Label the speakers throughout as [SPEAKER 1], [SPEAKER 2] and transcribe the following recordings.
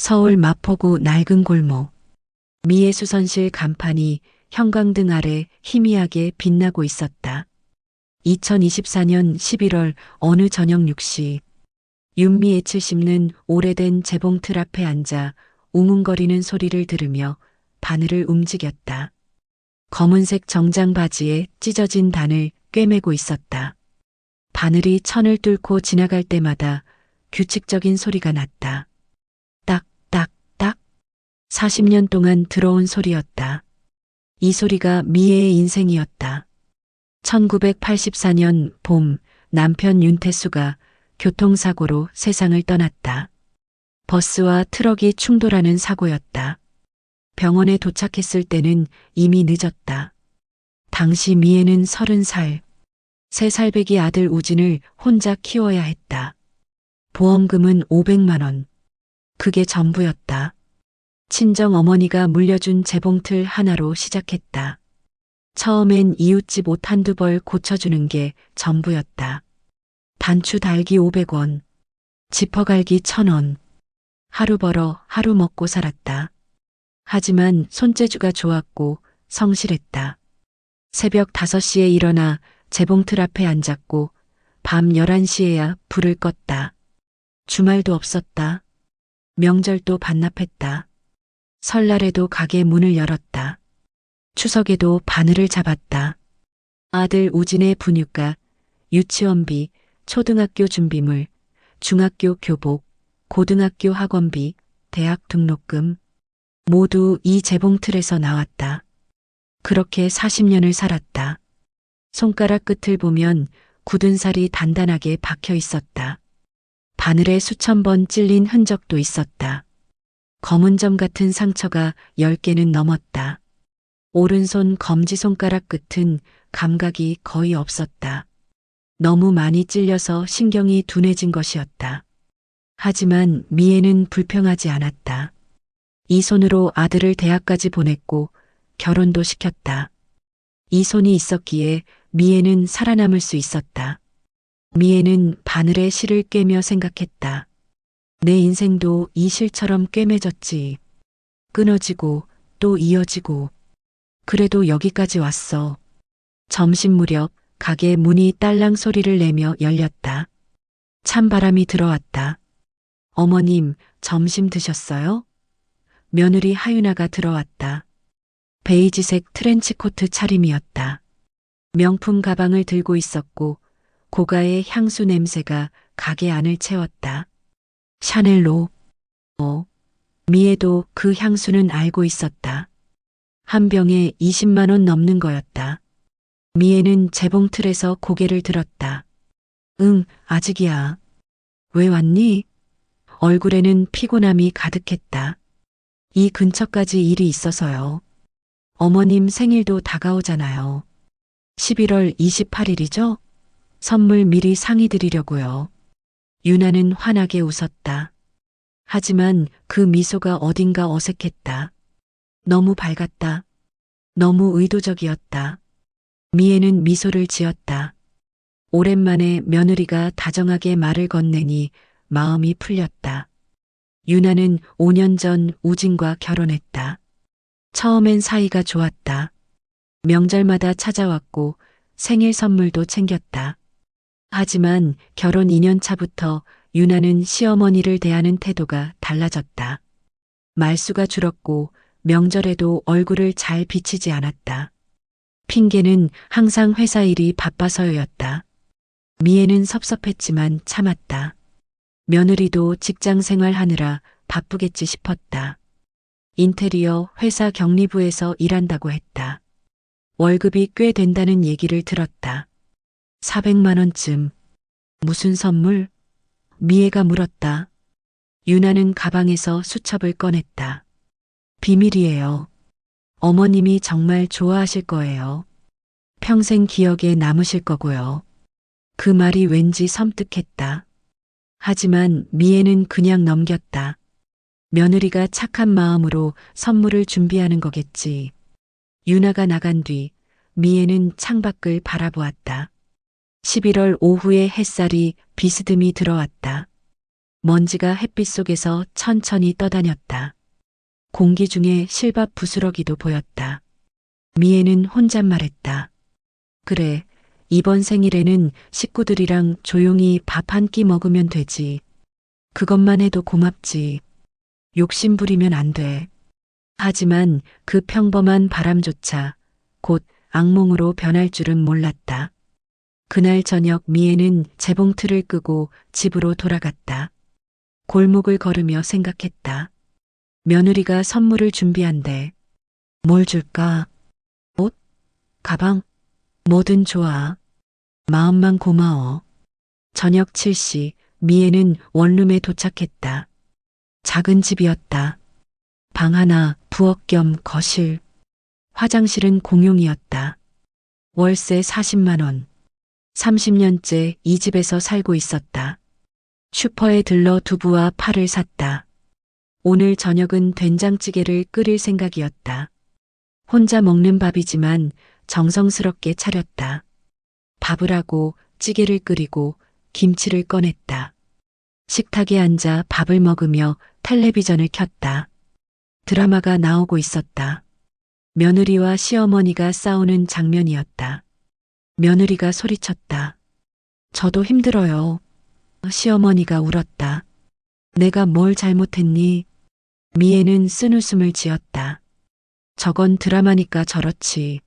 [SPEAKER 1] 서울 마포구 낡은 골목. 미의 수선실 간판이 형광등 아래 희미하게 빛나고 있었다. 2024년 11월 어느 저녁 6시 윤미의 70는 오래된 재봉틀 앞에 앉아 웅웅거리는 소리를 들으며 바늘을 움직였다. 검은색 정장 바지에 찢어진 단을 꿰매고 있었다. 바늘이 천을 뚫고 지나갈 때마다 규칙적인 소리가 났다. 딱, 딱, 딱. 40년 동안 들어온 소리였다. 이 소리가 미애의 인생이었다. 1984년 봄 남편 윤태수가 교통사고로 세상을 떠났다. 버스와 트럭이 충돌하는 사고였다. 병원에 도착했을 때는 이미 늦었다. 당시 미애는 30살. 3살배기 아들 우진을 혼자 키워야 했다. 보험금은 500만 원. 그게 전부였다. 친정 어머니가 물려준 재봉틀 하나로 시작했다. 처음엔 이웃집 옷 한두 벌 고쳐주는 게 전부였다. 단추 달기 500원, 지퍼 갈기 1000원. 하루 벌어 하루 먹고 살았다. 하지만 손재주가 좋았고 성실했다. 새벽 5시에 일어나 재봉틀 앞에 앉았고 밤 11시에야 불을 껐다. 주말도 없었다. 명절도 반납했다. 설날에도 가게 문을 열었다. 추석에도 바늘을 잡았다. 아들 우진의 분유가, 유치원비, 초등학교 준비물, 중학교 교복, 고등학교 학원비, 대학 등록금 모두 이 재봉틀에서 나왔다. 그렇게 40년을 살았다. 손가락 끝을 보면 굳은 살이 단단하게 박혀 있었다. 바늘에 수천 번 찔린 흔적도 있었다. 검은 점 같은 상처가 10개는 넘었다. 오른손 검지손가락 끝은 감각이 거의 없었다. 너무 많이 찔려서 신경이 둔해진 것이었다. 하지만 미애는 불평하지 않았다. 이 손으로 아들을 대학까지 보냈고 결혼도 시켰다. 이 손이 있었기에 미애는 살아남을 수 있었다. 미애는 바늘에 실을 꿰며 생각했다. 내 인생도 이 실처럼 꿰매졌지. 끊어지고 또 이어지고. 그래도 여기까지 왔어. 점심 무렵 가게 문이 딸랑 소리를 내며 열렸다. 찬바람이 들어왔다. 어머님, 점심 드셨어요? 며느리 하윤아가 들어왔다. 베이지색 트렌치코트 차림이었다. 명품 가방을 들고 있었고 고가의 향수 냄새가 가게 안을 채웠다. 샤넬로. 미애도 그 향수는 알고 있었다. 한 병에 20만 원 넘는 거였다. 미애는 재봉틀에서 고개를 들었다. 응, 아직이야. 왜 왔니? 얼굴에는 피곤함이 가득했다. 이 근처까지 일이 있어서요. 어머님 생일도 다가오잖아요. 11월 28일이죠? 선물 미리 상의 드리려고요. 유나는 환하게 웃었다. 하지만 그 미소가 어딘가 어색했다. 너무 밝았다. 너무 의도적이었다. 미애는 미소를 지었다. 오랜만에 며느리가 다정하게 말을 건네니 마음이 풀렸다. 유나는 5년 전 우진과 결혼했다. 처음엔 사이가 좋았다. 명절마다 찾아왔고 생일 선물도 챙겼다. 하지만 결혼 2년 차부터 유나는 시어머니를 대하는 태도가 달라졌다. 말수가 줄었고 명절에도 얼굴을 잘 비치지 않았다. 핑계는 항상 회사 일이 바빠서였다. 미애는 섭섭했지만 참았다. 며느리도 직장 생활하느라 바쁘겠지 싶었다. 인테리어 회사 격리부에서 일한다고 했다. 월급이 꽤 된다는 얘기를 들었다. 400만 원쯤. 무슨 선물? 미애가 물었다. 유나는 가방에서 수첩을 꺼냈다. 비밀이에요. 어머님이 정말 좋아하실 거예요. 평생 기억에 남으실 거고요. 그 말이 왠지 섬뜩했다. 하지만 미애는 그냥 넘겼다. 며느리가 착한 마음으로 선물을 준비하는 거겠지. 유나가 나간 뒤 미애는 창밖을 바라보았다. 11월 오후에 햇살이 비스듬히 들어왔다. 먼지가 햇빛 속에서 천천히 떠다녔다. 공기 중에 실밥 부스러기도 보였다. 미애는 혼잣말했다. 그래, 이번 생일에는 식구들이랑 조용히 밥 한 끼 먹으면 되지. 그것만 해도 고맙지. 욕심 부리면 안 돼. 하지만 그 평범한 바람조차 곧 악몽으로 변할 줄은 몰랐다. 그날 저녁 미애는 재봉틀을 끄고 집으로 돌아갔다. 골목을 걸으며 생각했다. 며느리가 선물을 준비한대. 뭘 줄까? 옷? 가방? 뭐든 좋아. 마음만 고마워. 저녁 7시 미애는 원룸에 도착했다. 작은 집이었다. 방 하나, 부엌 겸 거실. 화장실은 공용이었다. 월세 40만 원. 30년째 이 집에서 살고 있었다. 슈퍼에 들러 두부와 파를 샀다. 오늘 저녁은 된장찌개를 끓일 생각이었다. 혼자 먹는 밥이지만 정성스럽게 차렸다. 밥을 하고 찌개를 끓이고 김치를 꺼냈다. 식탁에 앉아 밥을 먹으며 텔레비전을 켰다. 드라마가 나오고 있었다. 며느리와 시어머니가 싸우는 장면이었다. 며느리가 소리쳤다. 저도 힘들어요. 시어머니가 울었다. 내가 뭘 잘못했니? 미애는 쓴웃음을 지었다. 저건 드라마니까 저렇지.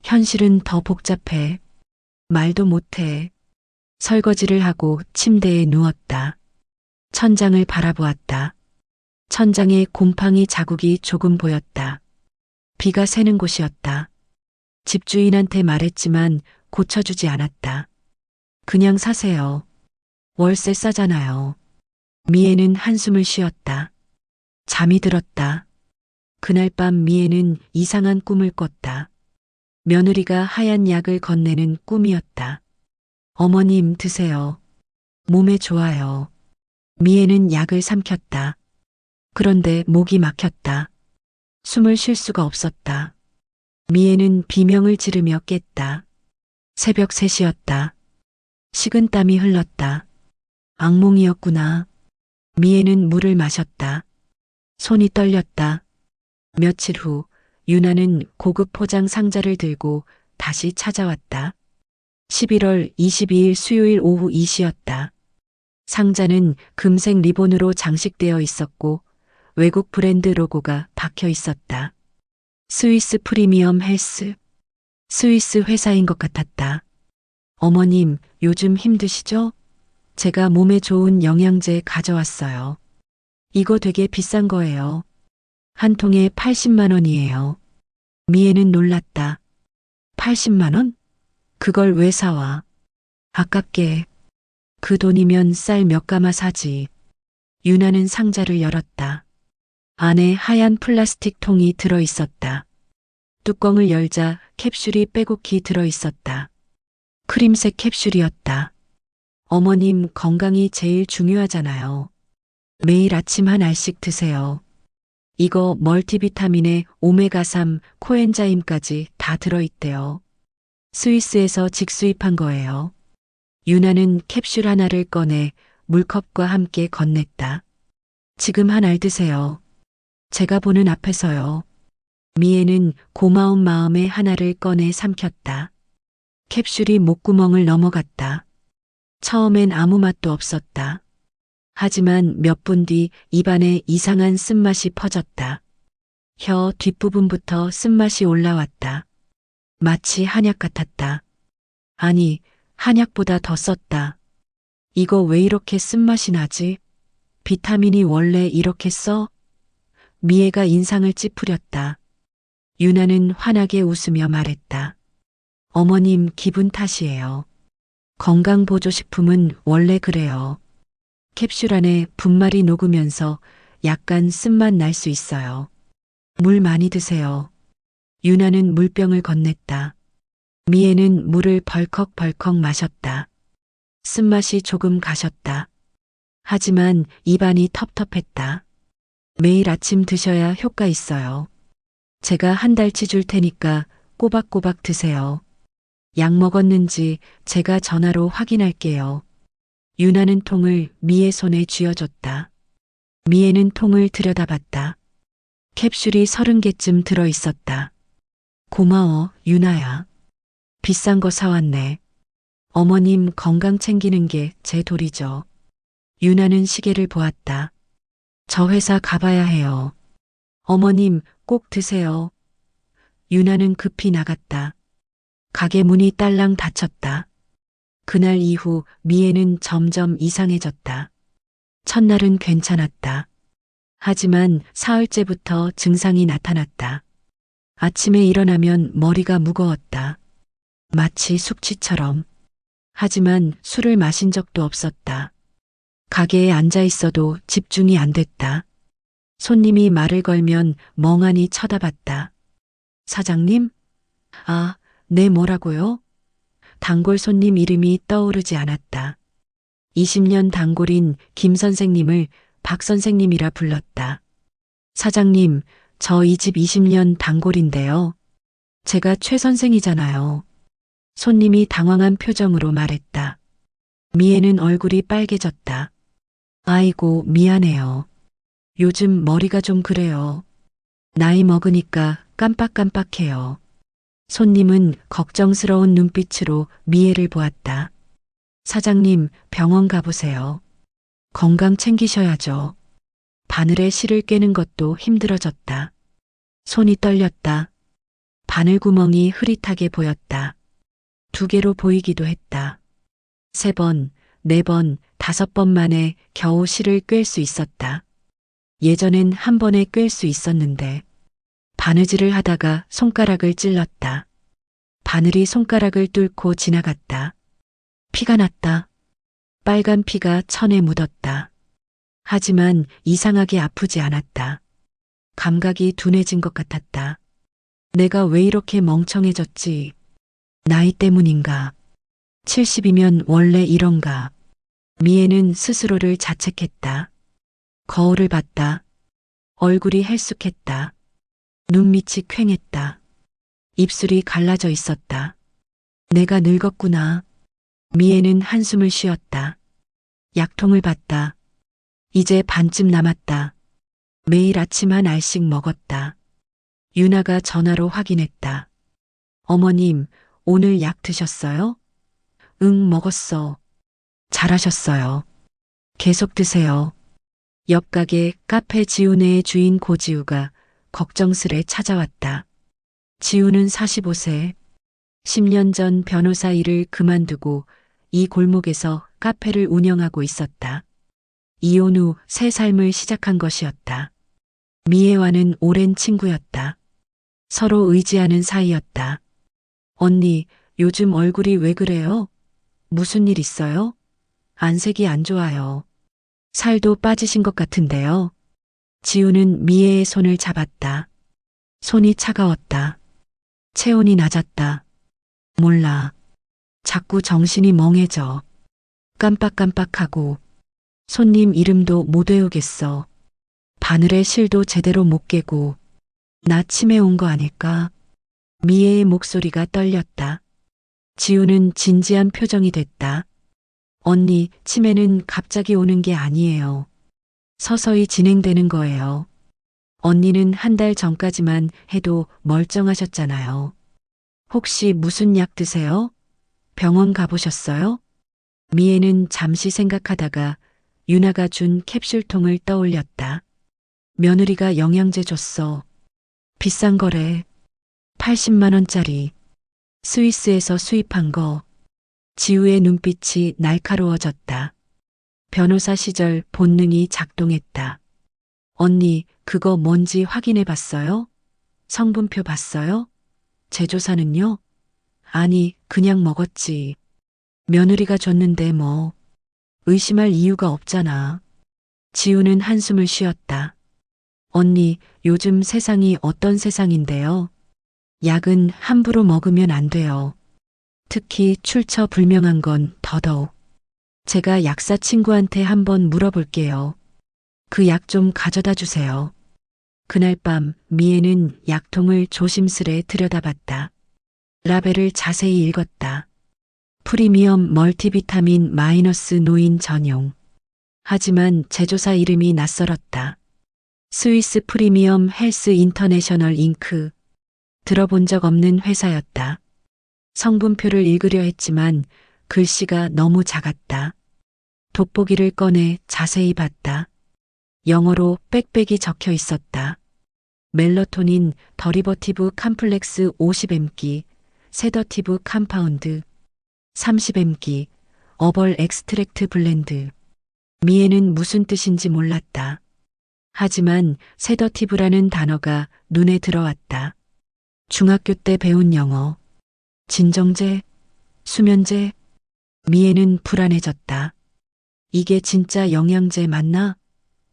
[SPEAKER 1] 현실은 더 복잡해. 말도 못해. 설거지를 하고 침대에 누웠다. 천장을 바라보았다. 천장에 곰팡이 자국이 조금 보였다. 비가 새는 곳이었다. 집주인한테 말했지만 고쳐주지 않았다. 그냥 사세요. 월세 싸잖아요. 미애는 한숨을 쉬었다. 잠이 들었다. 그날 밤 미애는 이상한 꿈을 꿨다. 며느리가 하얀 약을 건네는 꿈이었다. 어머님 드세요. 몸에 좋아요. 미애는 약을 삼켰다. 그런데 목이 막혔다. 숨을 쉴 수가 없었다. 미애는 비명을 지르며 깼다. 새벽 3시였다. 식은땀이 흘렀다. 악몽이었구나. 미애는 물을 마셨다. 손이 떨렸다. 며칠 후 유나는 고급 포장 상자를 들고 다시 찾아왔다. 11월 22일 수요일 오후 2시였다. 상자는 금색 리본으로 장식되어 있었고 외국 브랜드 로고가 박혀 있었다. 스위스 프리미엄 헬스. 스위스 회사인 것 같았다. 어머님, 요즘 힘드시죠? 제가 몸에 좋은 영양제 가져왔어요. 이거 되게 비싼 거예요. 한 통에 80만 원이에요. 미애는 놀랐다. 80만 원? 그걸 왜 사와? 아깝게. 그 돈이면 쌀 몇 가마 사지. 유나는 상자를 열었다. 안에 하얀 플라스틱 통이 들어 있었다. 뚜껑을 열자 캡슐이 빼곡히 들어 있었다. 크림색 캡슐이었다. 어머님 건강이 제일 중요하잖아요. 매일 아침 한 알씩 드세요. 이거 멀티비타민에 오메가3, 코엔자임까지 다 들어있대요. 스위스에서 직수입한 거예요. 유나는 캡슐 하나를 꺼내 물컵과 함께 건넸다. 지금 한 알 드세요. 제가 보는 앞에서요. 미애는 고마운 마음에 하나를 꺼내 삼켰다. 캡슐이 목구멍을 넘어갔다. 처음엔 아무 맛도 없었다. 하지만 몇 분 뒤 입안에 이상한 쓴맛이 퍼졌다. 혀 뒷부분부터 쓴맛이 올라왔다. 마치 한약 같았다. 아니, 한약보다 더 썼다. 이거 왜 이렇게 쓴맛이 나지? 비타민이 원래 이렇게 써? 미애가 인상을 찌푸렸다. 유나는 환하게 웃으며 말했다. 어머님 기분 탓이에요. 건강보조식품은 원래 그래요. 캡슐 안에 분말이 녹으면서 약간 쓴맛 날 수 있어요. 물 많이 드세요. 유나는 물병을 건넸다. 미애는 물을 벌컥벌컥 마셨다. 쓴맛이 조금 가셨다. 하지만 입안이 텁텁했다. 매일 아침 드셔야 효과 있어요. 제가 한 달치 줄 테니까 꼬박꼬박 드세요. 약 먹었는지 제가 전화로 확인할게요. 유나는 통을 미의 손에 쥐어줬다. 미애는 통을 들여다봤다. 캡슐이 30개쯤 들어 있었다. 고마워, 유나야. 비싼 거 사왔네. 어머님 건강 챙기는 게 제 도리죠. 유나는 시계를 보았다. 저 회사 가봐야 해요. 어머님 꼭 드세요. 유나는 급히 나갔다. 가게 문이 딸랑 닫혔다. 그날 이후 미애는 점점 이상해졌다. 첫날은 괜찮았다. 하지만 사흘째부터 증상이 나타났다. 아침에 일어나면 머리가 무거웠다. 마치 숙취처럼. 하지만 술을 마신 적도 없었다. 가게에 앉아 있어도 집중이 안 됐다. 손님이 말을 걸면 멍하니 쳐다봤다. 사장님? 아, 네 뭐라고요? 단골 손님 이름이 떠오르지 않았다. 20년 단골인 김 선생님을 박 선생님이라 불렀다. 사장님, 저 이 집 20년 단골인데요. 제가 최 선생이잖아요. 손님이 당황한 표정으로 말했다. 미애는 얼굴이 빨개졌다. 아이고, 미안해요. 요즘 머리가 좀 그래요. 나이 먹으니까 깜빡깜빡해요. 손님은 걱정스러운 눈빛으로 미애를 보았다. 사장님, 병원 가보세요. 건강 챙기셔야죠. 바늘에 실을 꿰는 것도 힘들어졌다. 손이 떨렸다. 바늘구멍이 흐릿하게 보였다. 2개로 보이기도 했다. 3번, 4번, 5번 만에 겨우 실을 꿰을 수 있었다. 예전엔 한 번에 꿰을 수 있었는데 바느질을 하다가 손가락을 찔렀다. 바늘이 손가락을 뚫고 지나갔다. 피가 났다. 빨간 피가 천에 묻었다. 하지만 이상하게 아프지 않았다. 감각이 둔해진 것 같았다. 내가 왜 이렇게 멍청해졌지? 나이 때문인가? 70이면 원래 이런가? 미애는 스스로를 자책했다. 거울을 봤다. 얼굴이 헬쑥했다. 눈밑이 퀭했다. 입술이 갈라져 있었다. 내가 늙었구나. 미애는 한숨을 쉬었다. 약통을 봤다. 이제 반쯤 남았다. 매일 아침 한 알씩 먹었다. 유나가 전화로 확인했다. 어머님, 오늘 약 드셨어요? 응, 먹었어. 잘하셨어요. 계속 드세요. 옆 가게 카페 지우네의 주인 고지우가 걱정스레 찾아왔다. 지우는 45세. 10년 전 변호사 일을 그만두고 이 골목에서 카페를 운영하고 있었다. 이혼 후 새 삶을 시작한 것이었다. 미애와는 오랜 친구였다. 서로 의지하는 사이였다. 언니, 요즘 얼굴이 왜 그래요? 무슨 일 있어요? 안색이 안 좋아요. 살도 빠지신 것 같은데요. 지우는 미애의 손을 잡았다. 손이 차가웠다. 체온이 낮았다. 몰라. 자꾸 정신이 멍해져. 깜빡깜빡하고 손님 이름도 못 외우겠어. 바늘에 실도 제대로 못 깨고 나 치매 온 거 아닐까? 미애의 목소리가 떨렸다. 지우는 진지한 표정이 됐다. 언니, 치매는 갑자기 오는 게 아니에요. 서서히 진행되는 거예요. 언니는 한 달 전까지만 해도 멀쩡하셨잖아요. 혹시 무슨 약 드세요? 병원 가보셨어요? 미애는 잠시 생각하다가 유나가 준 캡슐통을 떠올렸다. 며느리가 영양제 줬어. 비싼 거래. 80만 원짜리. 스위스에서 수입한 거. 지우의 눈빛이 날카로워졌다. 변호사 시절 본능이 작동했다. 언니, 그거 뭔지 확인해 봤어요? 성분표 봤어요? 제조사는요? 아니, 그냥 먹었지. 며느리가 줬는데 뭐. 의심할 이유가 없잖아. 지우는 한숨을 쉬었다. 언니, 요즘 세상이 어떤 세상인데요? 약은 함부로 먹으면 안 돼요. 특히 출처불명한 건 더더욱. 제가 약사 친구한테 한번 물어볼게요. 그 약 좀 가져다 주세요. 그날 밤 미애는 약통을 조심스레 들여다봤다. 라벨을 자세히 읽었다. 프리미엄 멀티비타민 마이너스 노인 전용. 하지만 제조사 이름이 낯설었다. 스위스 프리미엄 헬스 인터내셔널 잉크. 들어본 적 없는 회사였다. 성분표를 읽으려 했지만 글씨가 너무 작았다. 돋보기를 꺼내 자세히 봤다. 영어로 빽빽이 적혀 있었다. 멜로토닌 더리버티브 컴플렉스 50mg, 세더티브 컴파운드 30mg, 어벌 엑스트랙트 블렌드. 미에는 무슨 뜻인지 몰랐다. 하지만 세더티브라는 단어가 눈에 들어왔다. 중학교 때 배운 영어. 진정제, 수면제. 미에는 불안해졌다. 이게 진짜 영양제 맞나?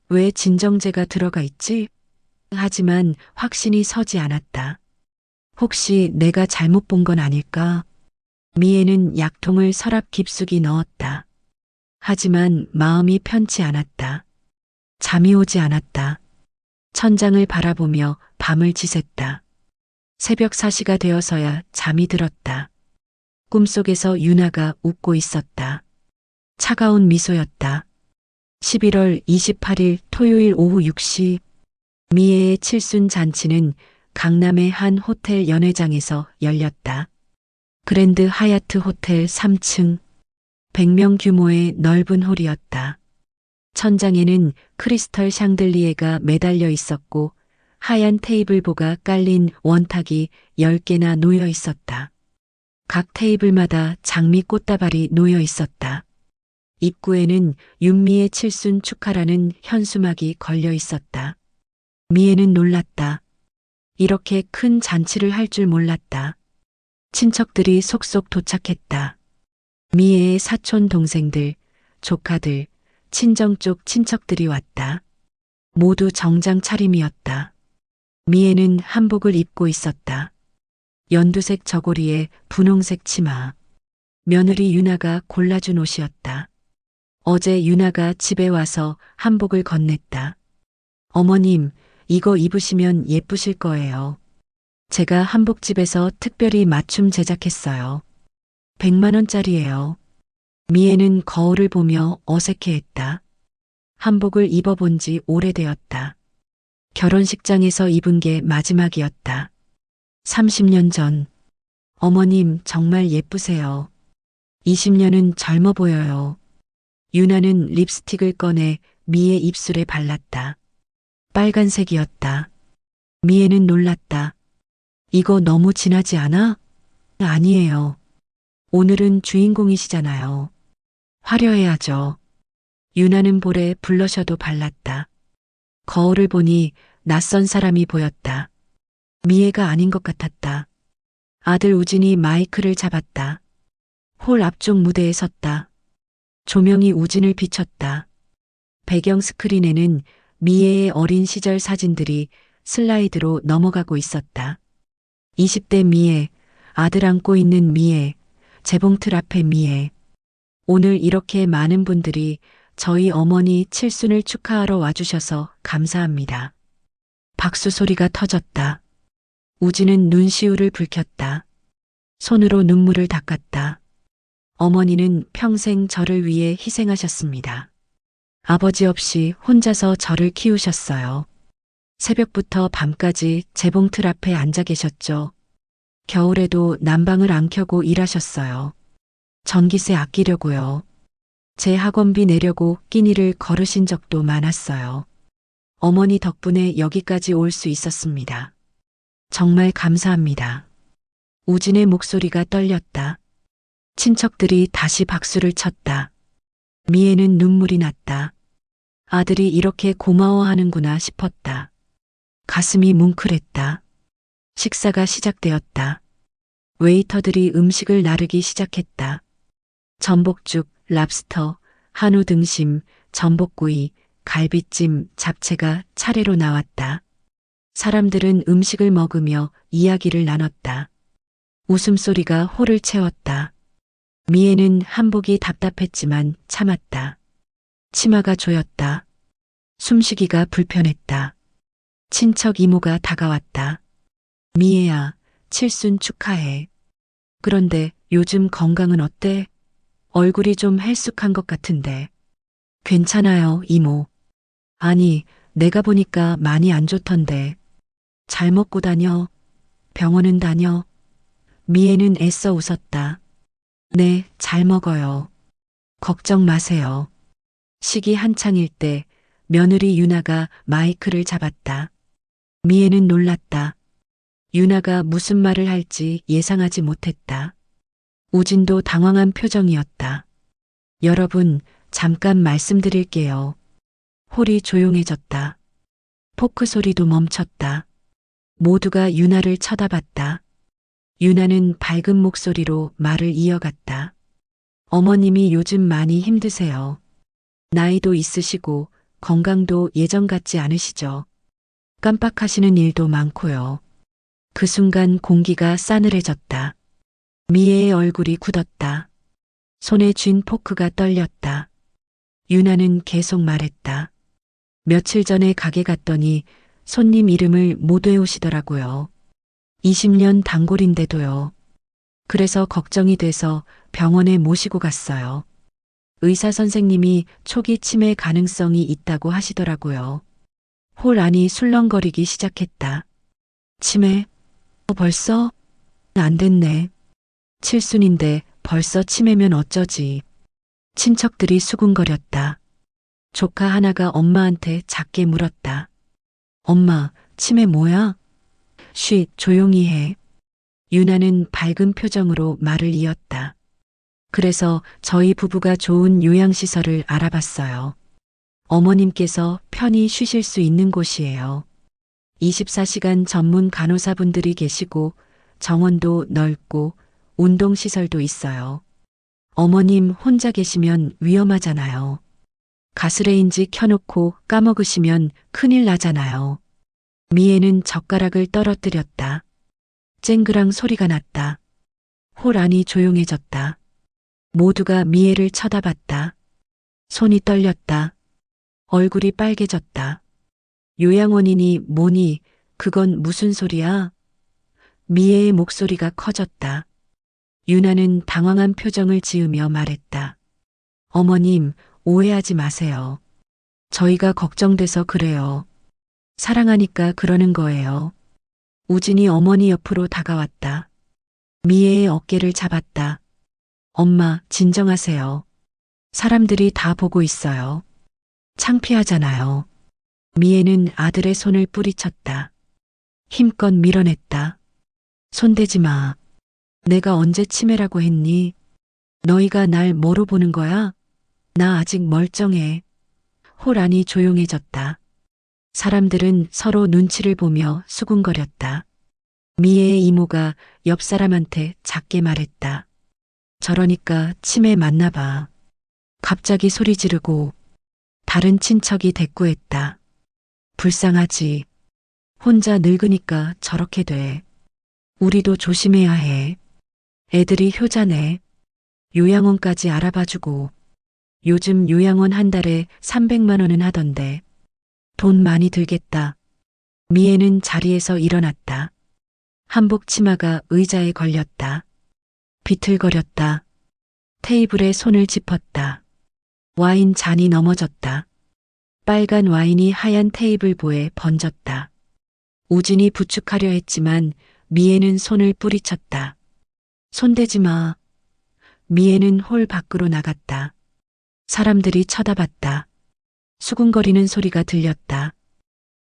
[SPEAKER 1] 왜 진정제가 들어가 있지? 하지만 확신이 서지 않았다. 혹시 내가 잘못 본 건 아닐까? 미에는 약통을 서랍 깊숙이 넣었다. 하지만 마음이 편치 않았다. 잠이 오지 않았다. 천장을 바라보며 밤을 지샜다. 새벽 4시가 되어서야 잠이 들었다. 꿈속에서 유나가 웃고 있었다. 차가운 미소였다. 11월 28일 토요일 오후 6시 미애의 칠순 잔치는 강남의 한 호텔 연회장에서 열렸다. 그랜드 하얏트 호텔 3층 100명 규모의 넓은 홀이었다. 천장에는 크리스털 샹들리에가 매달려 있었고 하얀 테이블보가 깔린 원탁이 10개나 놓여 있었다. 각 테이블마다 장미 꽃다발이 놓여 있었다. 입구에는 윤미의 칠순 축하라는 현수막이 걸려 있었다. 미애는 놀랐다. 이렇게 큰 잔치를 할 줄 몰랐다. 친척들이 속속 도착했다. 미애의 사촌 동생들, 조카들, 친정 쪽 친척들이 왔다. 모두 정장 차림이었다. 미애는 한복을 입고 있었다. 연두색 저고리에 분홍색 치마. 며느리 유나가 골라준 옷이었다. 어제 유나가 집에 와서 한복을 건넸다. 어머님, 이거 입으시면 예쁘실 거예요. 제가 한복집에서 특별히 맞춤 제작했어요. 100만 원짜리예요. 미애는 거울을 보며 어색해했다. 한복을 입어본 지 오래되었다. 결혼식장에서 입은 게 마지막이었다. 30년 전. 어머님 정말 예쁘세요. 20년은 젊어 보여요. 유나는 립스틱을 꺼내 미의 입술에 발랐다. 빨간색이었다. 미애는 놀랐다. 이거 너무 진하지 않아? 아니에요. 오늘은 주인공이시잖아요. 화려해야죠. 유나는 볼에 블러셔도 발랐다. 거울을 보니 낯선 사람이 보였다. 미애가 아닌 것 같았다. 아들 우진이 마이크를 잡았다. 홀 앞쪽 무대에 섰다. 조명이 우진을 비췄다. 배경 스크린에는 미애의 어린 시절 사진들이 슬라이드로 넘어가고 있었다. 20대 미애, 아들 안고 있는 미애, 재봉틀 앞에 미애. 오늘 이렇게 많은 분들이 저희 어머니 칠순을 축하하러 와주셔서 감사합니다. 박수 소리가 터졌다. 우진은 눈시울을 붉혔다. 손으로 눈물을 닦았다. 어머니는 평생 저를 위해 희생하셨습니다. 아버지 없이 혼자서 저를 키우셨어요. 새벽부터 밤까지 재봉틀 앞에 앉아 계셨죠. 겨울에도 난방을 안 켜고 일하셨어요. 전기세 아끼려고요. 제 학원비 내려고 끼니를 걸으신 적도 많았어요. 어머니 덕분에 여기까지 올 수 있었습니다. 정말 감사합니다. 우진의 목소리가 떨렸다. 친척들이 다시 박수를 쳤다. 미애는 눈물이 났다. 아들이 이렇게 고마워하는구나 싶었다. 가슴이 뭉클했다. 식사가 시작되었다. 웨이터들이 음식을 나르기 시작했다. 전복죽, 랍스터, 한우 등심, 전복구이, 갈비찜, 잡채가 차례로 나왔다. 사람들은 음식을 먹으며 이야기를 나눴다. 웃음소리가 홀을 채웠다. 미애는 한복이 답답했지만 참았다. 치마가 조였다. 숨쉬기가 불편했다. 친척 이모가 다가왔다. 미애야, 칠순 축하해. 그런데 요즘 건강은 어때? 얼굴이 좀 헬쑥한 것 같은데. 괜찮아요, 이모. 아니, 내가 보니까 많이 안 좋던데. 잘 먹고 다녀. 병원은 다녀. 미애는 애써 웃었다. 네, 잘 먹어요. 걱정 마세요. 시기 한창일 때 며느리 유나가 마이크를 잡았다. 미애는 놀랐다. 유나가 무슨 말을 할지 예상하지 못했다. 우진도 당황한 표정이었다. 여러분, 잠깐 말씀드릴게요. 홀이 조용해졌다. 포크 소리도 멈췄다. 모두가 유나를 쳐다봤다. 유나는 밝은 목소리로 말을 이어갔다. 어머님이 요즘 많이 힘드세요. 나이도 있으시고 건강도 예전 같지 않으시죠. 깜빡하시는 일도 많고요. 그 순간 공기가 싸늘해졌다. 미애의 얼굴이 굳었다. 손에 쥔 포크가 떨렸다. 유나는 계속 말했다. 며칠 전에 가게 갔더니 손님 이름을 못 외우시더라고요. 20년 단골인데도요. 그래서 걱정이 돼서 병원에 모시고 갔어요. 의사 선생님이 초기 치매 가능성이 있다고 하시더라고요. 홀 안이 술렁거리기 시작했다. 치매? 벌써? 안 됐네. 칠순인데 벌써 치매면 어쩌지. 친척들이 수군거렸다. 조카 하나가 엄마한테 작게 물었다. 엄마, 치매 뭐야? 쉿, 조용히 해. 유나는 밝은 표정으로 말을 이었다. 그래서 저희 부부가 좋은 요양시설을 알아봤어요. 어머님께서 편히 쉬실 수 있는 곳이에요. 24시간 전문 간호사분들이 계시고 정원도 넓고 운동시설도 있어요. 어머님 혼자 계시면 위험하잖아요. 가스레인지 켜놓고 까먹으시면 큰일 나잖아요. 미애는 젓가락을 떨어뜨렸다. 쨍그랑 소리가 났다. 홀 안이 조용해졌다. 모두가 미애를 쳐다봤다. 손이 떨렸다. 얼굴이 빨개졌다. 요양원이니 뭐니 그건 무슨 소리야? 미애의 목소리가 커졌다. 유나는 당황한 표정을 지으며 말했다. 어머님, 오해하지 마세요. 저희가 걱정돼서 그래요. 사랑하니까 그러는 거예요. 우진이 어머니 옆으로 다가왔다. 미애의 어깨를 잡았다. 엄마, 진정하세요. 사람들이 다 보고 있어요. 창피하잖아요. 미애는 아들의 손을 뿌리쳤다. 힘껏 밀어냈다. 손대지 마. 내가 언제 치매라고 했니? 너희가 날 뭐로 보는 거야? 나 아직 멀쩡해. 홀 안이 조용해졌다. 사람들은 서로 눈치를 보며 수군거렸다. 미애의 이모가 옆 사람한테 작게 말했다. 저러니까 치매 맞나 봐. 갑자기 소리 지르고 다른 친척이 대꾸했다. 불쌍하지. 혼자 늙으니까 저렇게 돼. 우리도 조심해야 해. 애들이 효자네. 요양원까지 알아봐주고. 요즘 요양원 한 달에 300만 원은 하던데. 돈 많이 들겠다. 미애는 자리에서 일어났다. 한복 치마가 의자에 걸렸다. 비틀거렸다. 테이블에 손을 짚었다. 와인 잔이 넘어졌다. 빨간 와인이 하얀 테이블보에 번졌다. 우진이 부축하려 했지만 미애는 손을 뿌리쳤다. 손대지 마. 미애는 홀 밖으로 나갔다. 사람들이 쳐다봤다. 수군거리는 소리가 들렸다.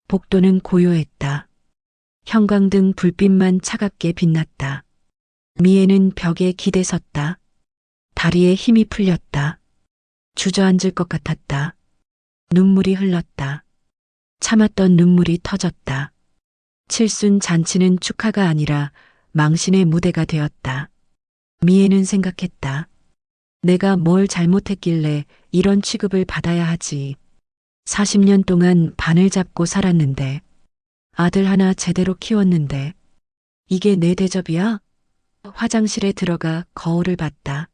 [SPEAKER 1] 복도는 고요했다. 형광등 불빛만 차갑게 빛났다. 미애는 벽에 기대섰다. 다리에 힘이 풀렸다. 주저앉을 것 같았다. 눈물이 흘렀다. 참았던 눈물이 터졌다. 칠순 잔치는 축하가 아니라 망신의 무대가 되었다. 미애는 생각했다. 내가 뭘 잘못했길래 이런 취급을 받아야 하지. 40년 동안 반을 잡고 살았는데, 아들 하나 제대로 키웠는데, 이게 내 대접이야? 화장실에 들어가 거울을 봤다.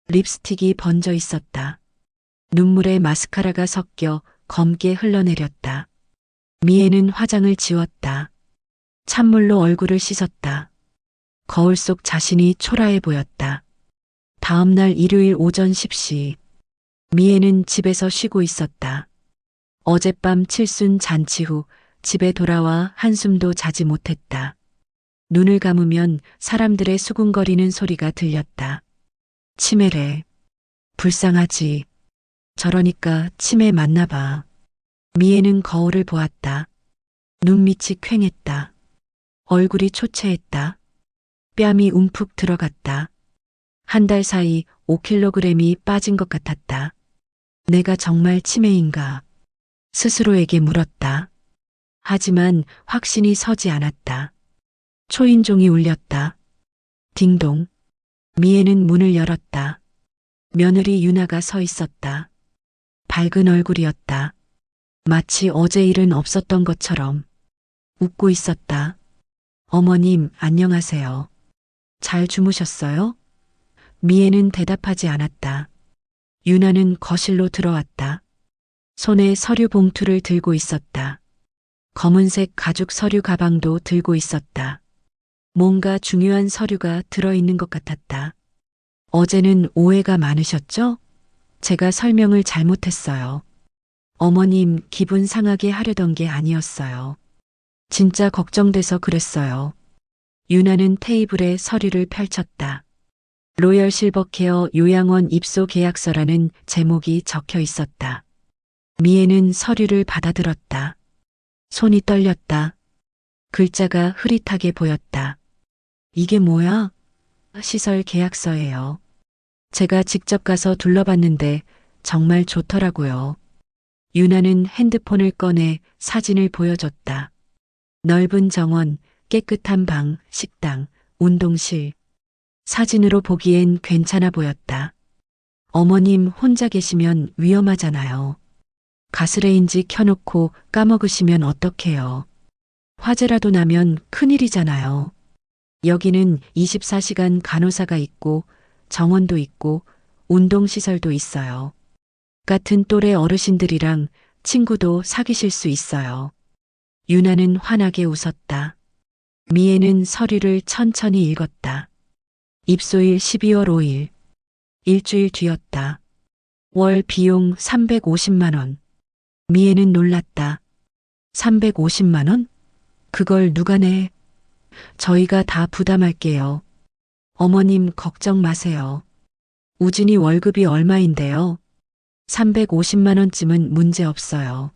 [SPEAKER 1] 립스틱이 번져 있었다. 눈물에 마스카라가 섞여 검게 흘러내렸다. 미애는 화장을 지웠다. 찬물로 얼굴을 씻었다. 거울 속 자신이 초라해 보였다. 다음 날 일요일 오전 10시. 미애는 집에서 쉬고 있었다. 어젯밤 칠순 잔치 후 집에 돌아와 한숨도 자지 못했다. 눈을 감으면 사람들의 수군거리는 소리가 들렸다. 치매래. 불쌍하지. 저러니까 치매 맞나 봐. 미애는 거울을 보았다. 눈밑이 퀭했다. 얼굴이 초췌했다. 뺨이 움푹 들어갔다. 한 달 사이 5kg이 빠진 것 같았다. 내가 정말 치매인가? 스스로에게 물었다. 하지만 확신이 서지 않았다. 초인종이 울렸다. 딩동. 미애는 문을 열었다. 며느리 유나가 서 있었다. 밝은 얼굴이었다. 마치 어제 일은 없었던 것처럼 웃고 있었다. 어머님, 안녕하세요. 잘 주무셨어요? 미애는 대답하지 않았다. 유나는 거실로 들어왔다. 손에 서류 봉투를 들고 있었다. 검은색 가죽 서류 가방도 들고 있었다. 뭔가 중요한 서류가 들어있는 것 같았다. 어제는 오해가 많으셨죠? 제가 설명을 잘못했어요. 어머님 기분 상하게 하려던 게 아니었어요. 진짜 걱정돼서 그랬어요. 유나는 테이블에 서류를 펼쳤다. 로열 실버케어 요양원 입소 계약서라는 제목이 적혀 있었다. 미애는 서류를 받아들었다. 손이 떨렸다. 글자가 흐릿하게 보였다. 이게 뭐야? 시설 계약서예요. 제가 직접 가서 둘러봤는데 정말 좋더라고요. 유나는 핸드폰을 꺼내 사진을 보여줬다. 넓은 정원, 깨끗한 방, 식당, 운동실. 사진으로 보기엔 괜찮아 보였다. 어머님 혼자 계시면 위험하잖아요. 가스레인지 켜놓고 까먹으시면 어떡해요. 화재라도 나면 큰일이잖아요. 여기는 24시간 간호사가 있고 정원도 있고 운동시설도 있어요. 같은 또래 어르신들이랑 친구도 사귀실 수 있어요. 유나는 환하게 웃었다. 미애는 서류를 천천히 읽었다. 입소일 12월 5일. 일주일 뒤였다. 월 비용 350만 원. 미애는 놀랐다. 350만 원? 그걸 누가 내? 저희가 다 부담할게요. 어머님 걱정 마세요. 우진이 월급이 얼마인데요? 350만 원쯤은 문제 없어요.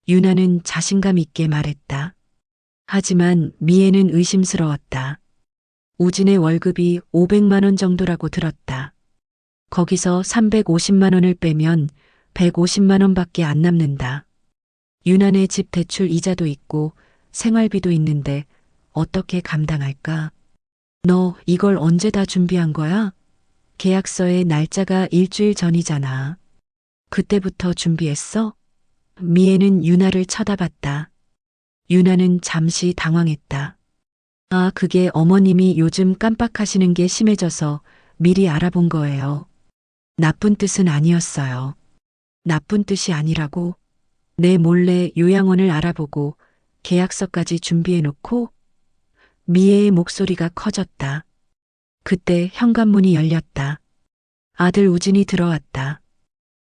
[SPEAKER 1] 유나는 자신감 있게 말했다. 하지만 미애는 의심스러웠다. 우진의 월급이 500만 원 정도라고 들었다. 거기서 350만 원을 빼면 150만 원밖에 안 남는다. 유난의 집 대출 이자도 있고 생활비도 있는데 어떻게 감당할까? 너 이걸 언제 다 준비한 거야? 계약서의 날짜가 일주일 전이잖아. 그때부터 준비했어? 미애는 유나를 쳐다봤다. 유나는 잠시 당황했다. 아, 그게 어머님이 요즘 깜빡하시는 게 심해져서 미리 알아본 거예요. 나쁜 뜻은 아니었어요. 나쁜 뜻이 아니라고? 내 몰래 요양원을 알아보고 계약서까지 준비해놓고? 미애의 목소리가 커졌다. 그때 현관문이 열렸다. 아들 우진이 들어왔다.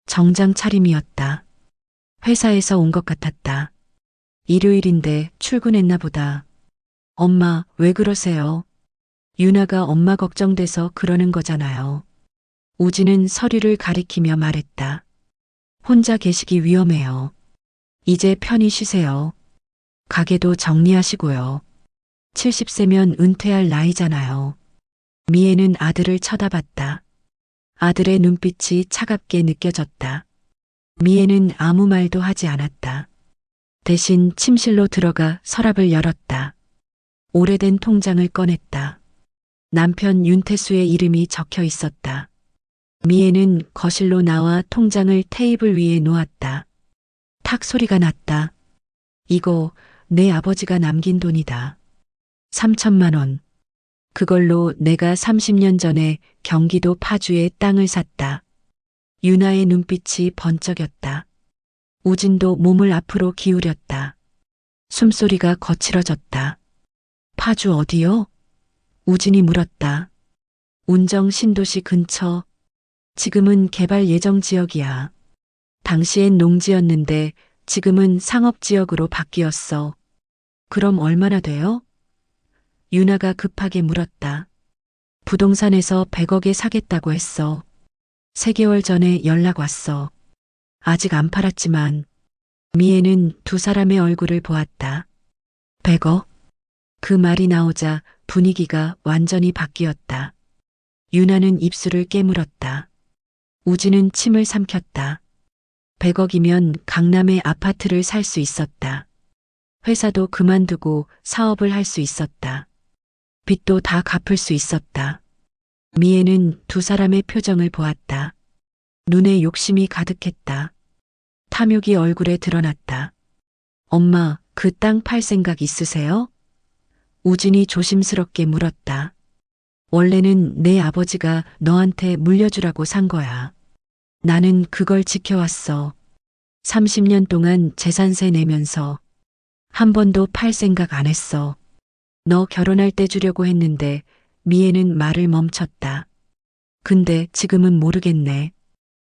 [SPEAKER 1] 정장 차림이었다. 회사에서 온 것 같았다. 일요일인데 출근했나 보다. 엄마, 왜 그러세요? 유나가 엄마 걱정돼서 그러는 거잖아요. 우진은 서류를 가리키며 말했다. 혼자 계시기 위험해요. 이제 편히 쉬세요. 가게도 정리하시고요. 70세면 은퇴할 나이잖아요. 미애는 아들을 쳐다봤다. 아들의 눈빛이 차갑게 느껴졌다. 미애는 아무 말도 하지 않았다. 대신 침실로 들어가 서랍을 열었다. 오래된 통장을 꺼냈다. 남편 윤태수의 이름이 적혀 있었다. 미애는 거실로 나와 통장을 테이블 위에 놓았다. 탁 소리가 났다. 이거 내 아버지가 남긴 돈이다. 3천만 원. 그걸로 내가 30년 전에 경기도 파주에 땅을 샀다. 유나의 눈빛이 번쩍였다. 우진도 몸을 앞으로 기울였다. 숨소리가 거칠어졌다. 파주 어디요? 우진이 물었다. 운정 신도시 근처. 지금은 개발 예정 지역이야. 당시엔 농지였는데 지금은 상업지역으로 바뀌었어. 그럼 얼마나 돼요? 유나가 급하게 물었다. 부동산에서 100억에 사겠다고 했어. 3개월 전에 연락 왔어. 아직 안 팔았지만. 미애는 두 사람의 얼굴을 보았다. 100억? 그 말이 나오자 분위기가 완전히 바뀌었다. 유나는 입술을 깨물었다. 우진은 침을 삼켰다. 100억이면 강남에 아파트를 살 수 있었다. 회사도 그만두고 사업을 할 수 있었다. 빚도 다 갚을 수 있었다. 미애는 두 사람의 표정을 보았다. 눈에 욕심이 가득했다. 탐욕이 얼굴에 드러났다. 엄마, 그 땅 팔 생각 있으세요? 우진이 조심스럽게 물었다. 원래는 내 아버지가 너한테 물려주라고 산 거야. 나는 그걸 지켜왔어. 30년 동안 재산세 내면서 한 번도 팔 생각 안 했어. 너 결혼할 때 주려고 했는데 미애는 말을 멈췄다. 근데 지금은 모르겠네.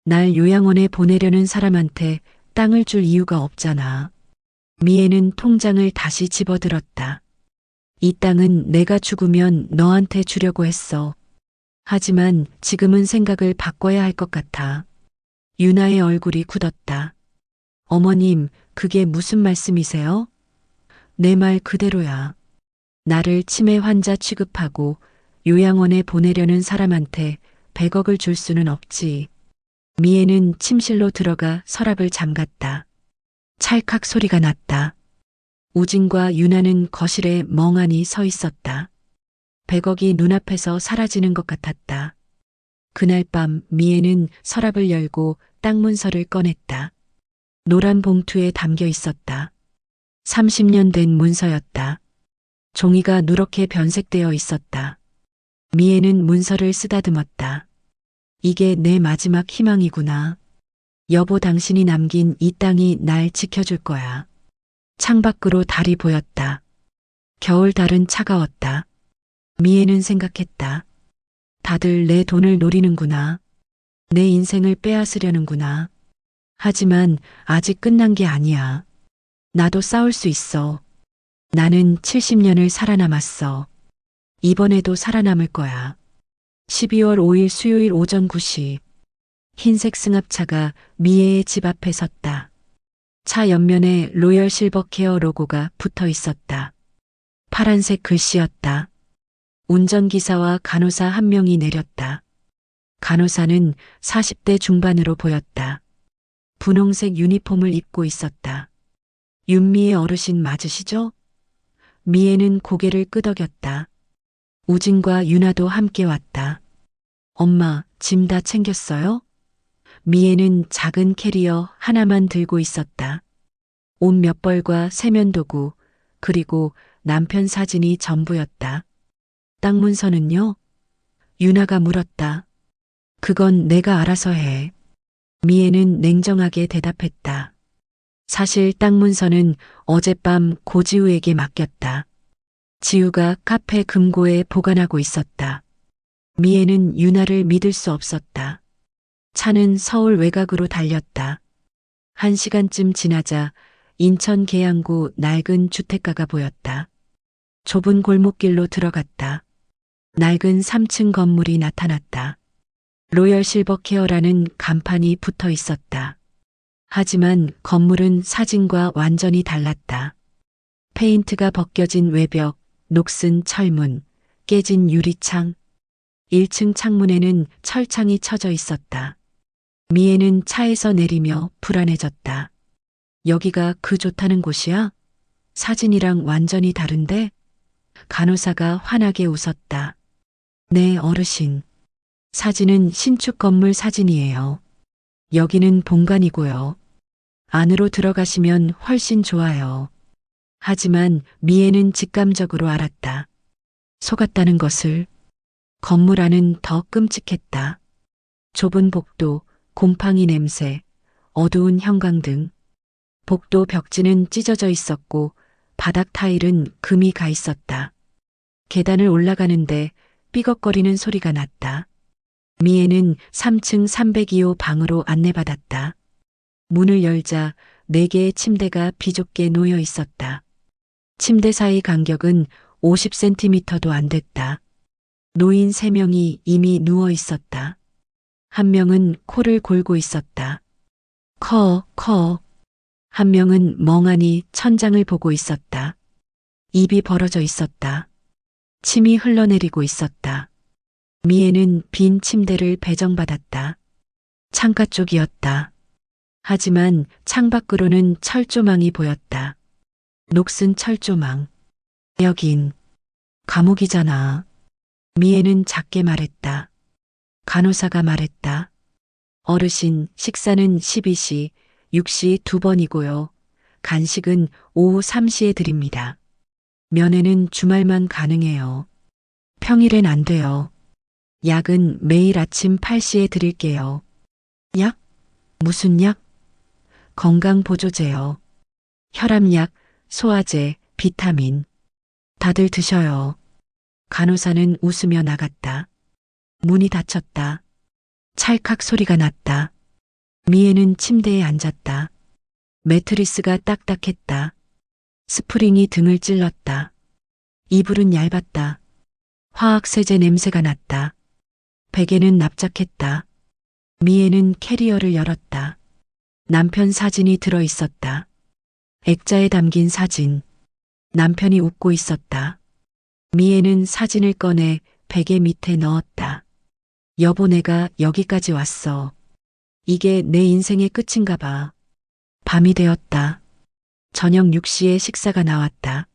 [SPEAKER 1] 날 요양원에 보내려는 사람한테 땅을 줄 이유가 없잖아. 미애는 통장을 다시 집어들었다. 이 땅은 내가 죽으면 너한테 주려고 했어. 하지만 지금은 생각을 바꿔야 할 것 같아. 유나의 얼굴이 굳었다. 어머님, 그게 무슨 말씀이세요? 내 말 그대로야. 나를 치매 환자 취급하고 요양원에 보내려는 사람한테 100억을 줄 수는 없지. 미애는 침실로 들어가 서랍을 잠갔다. 찰칵 소리가 났다. 우진과 유나는 거실에 멍하니 서 있었다. 100억이 눈앞에서 사라지는 것 같았다. 그날 밤 미애는 서랍을 열고 땅 문서를 꺼냈다. 노란 봉투에 담겨 있었다. 30년 된 문서였다. 종이가 누렇게 변색되어 있었다. 미애는 문서를 쓰다듬었다. 이게 내 마지막 희망이구나. 여보, 당신이 남긴 이 땅이 날 지켜줄 거야. 창밖으로 달이 보였다. 겨울 달은 차가웠다. 미애는 생각했다. 다들 내 돈을 노리는구나. 내 인생을 빼앗으려는구나. 하지만 아직 끝난 게 아니야. 나도 싸울 수 있어. 나는 70년을 살아남았어. 이번에도 살아남을 거야. 12월 5일 수요일 오전 9시. 흰색 승합차가 미애의 집 앞에 섰다. 차 옆면에 로열 실버 케어 로고가 붙어 있었다. 파란색 글씨였다. 운전기사와 간호사 한 명이 내렸다. 간호사는 40대 중반으로 보였다. 분홍색 유니폼을 입고 있었다. 윤미애 어르신 맞으시죠? 미애는 고개를 끄덕였다. 우진과 유나도 함께 왔다. 엄마, 짐 다 챙겼어요? 미애는 작은 캐리어 하나만 들고 있었다. 옷 몇 벌과 세면도구, 그리고 남편 사진이 전부였다. 땅 문서는요? 유나가 물었다. 그건 내가 알아서 해. 미애는 냉정하게 대답했다. 사실 땅 문서는 어젯밤 고지우에게 맡겼다. 지우가 카페 금고에 보관하고 있었다. 미애는 유나를 믿을 수 없었다. 차는 서울 외곽으로 달렸다. 1시간쯤 지나자 인천 계양구 낡은 주택가가 보였다. 좁은 골목길로 들어갔다. 낡은 3층 건물이 나타났다. 로열 실버 케어라는 간판이 붙어 있었다. 하지만 건물은 사진과 완전히 달랐다. 페인트가 벗겨진 외벽, 녹슨 철문, 깨진 유리창. 1층 창문에는 철창이 쳐져 있었다. 미애는 차에서 내리며 불안해졌다. 여기가 그 좋다는 곳이야? 사진이랑 완전히 다른데? 간호사가 환하게 웃었다. 네, 어르신. 사진은 신축 건물 사진이에요. 여기는 본관이고요. 안으로 들어가시면 훨씬 좋아요. 하지만 미애는 직감적으로 알았다. 속았다는 것을. 건물 안은 더 끔찍했다. 좁은 복도, 곰팡이 냄새, 어두운 형광등. 복도 벽지는 찢어져 있었고 바닥 타일은 금이 가 있었다. 계단을 올라가는데 삐걱거리는 소리가 났다. 미애는 3층 302호 방으로 안내받았다. 문을 열자 4개의 침대가 비좁게 놓여 있었다. 침대 사이 간격은 50cm도 안 됐다. 노인 3명이 이미 누워 있었다. 한 명은 코를 골고 있었다. 커. 한 명은 멍하니 천장을 보고 있었다. 입이 벌어져 있었다. 침이 흘러내리고 있었다. 미애는 빈 침대를 배정받았다. 창가 쪽이었다. 하지만 창밖으로는 철조망이 보였다. 녹슨 철조망. 여긴 감옥이잖아. 미애는 작게 말했다. 간호사가 말했다. 어르신, 식사는 12시, 6시 2번이고요. 간식은 오후 3시에 드립니다. 면회는 주말만 가능해요. 평일엔 안 돼요. 약은 매일 아침 8시에 드릴게요. 약? 무슨 약? 건강보조제요. 혈압약, 소화제, 비타민. 다들 드셔요. 간호사는 웃으며 나갔다. 문이 닫혔다. 찰칵 소리가 났다. 미애는 침대에 앉았다. 매트리스가 딱딱했다. 스프링이 등을 찔렀다. 이불은 얇았다. 화학세제 냄새가 났다. 베개는 납작했다. 미애는 캐리어를 열었다. 남편 사진이 들어 있었다. 액자에 담긴 사진. 남편이 웃고 있었다. 미애는 사진을 꺼내 베개 밑에 넣었다. 여보, 내가 여기까지 왔어. 이게 내 인생의 끝인가 봐. 밤이 되었다. 저녁 6시에 식사가 나왔다.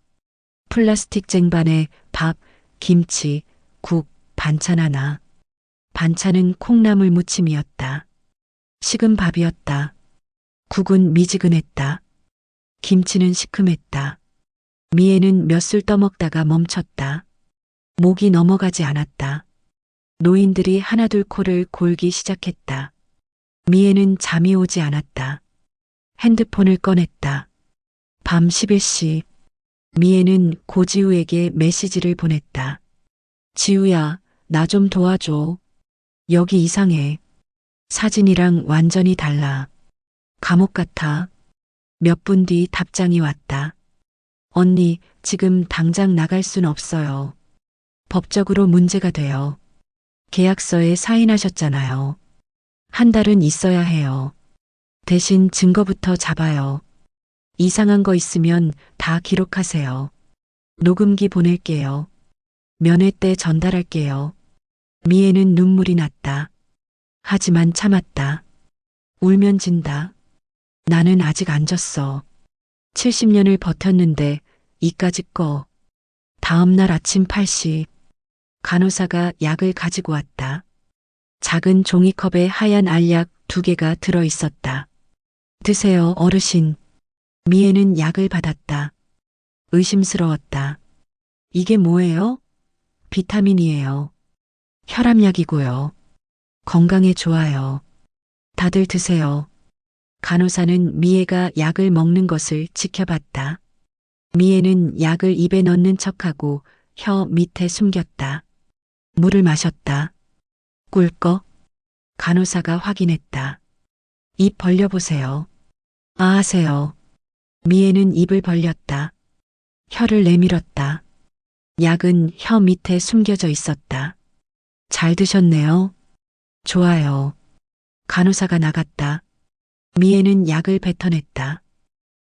[SPEAKER 1] 플라스틱 쟁반에 밥, 김치, 국, 반찬 하나. 반찬은 콩나물 무침이었다. 식은 밥이었다. 국은 미지근했다. 김치는 시큼했다. 미애는 몇 술 떠먹다가 멈췄다. 목이 넘어가지 않았다. 노인들이 하나둘 코를 골기 시작했다. 미애는 잠이 오지 않았다. 핸드폰을 꺼냈다. 밤 11시. 미애는 고지우에게 메시지를 보냈다. 지우야, 나 좀 도와줘. 여기 이상해. 사진이랑 완전히 달라. 감옥 같아. 몇 분 뒤 답장이 왔다. 언니, 지금 당장 나갈 순 없어요. 법적으로 문제가 돼요. 계약서에 사인하셨잖아요. 한 달은 있어야 해요. 대신 증거부터 잡아요. 이상한 거 있으면 다 기록하세요. 녹음기 보낼게요. 면회 때 전달할게요. 미애는 눈물이 났다. 하지만 참았다. 울면 진다. 나는 아직 안 졌어. 70년을 버텼는데 이까짓 거. 다음 날 아침 8시. 간호사가 약을 가지고 왔다. 작은 종이컵에 하얀 알약 2개가 들어 있었다. 드세요, 어르신. 미애는 약을 받았다. 의심스러웠다. 이게 뭐예요? 비타민이에요. 혈압약이고요. 건강에 좋아요. 다들 드세요. 간호사는 미애가 약을 먹는 것을 지켜봤다. 미애는 약을 입에 넣는 척하고 혀 밑에 숨겼다. 물을 마셨다. 꿀꺽. 간호사가 확인했다. 입 벌려보세요. 아 하세요. 미애는 입을 벌렸다. 혀를 내밀었다. 약은 혀 밑에 숨겨져 있었다. 잘 드셨네요. 좋아요. 간호사가 나갔다. 미애는 약을 뱉어냈다.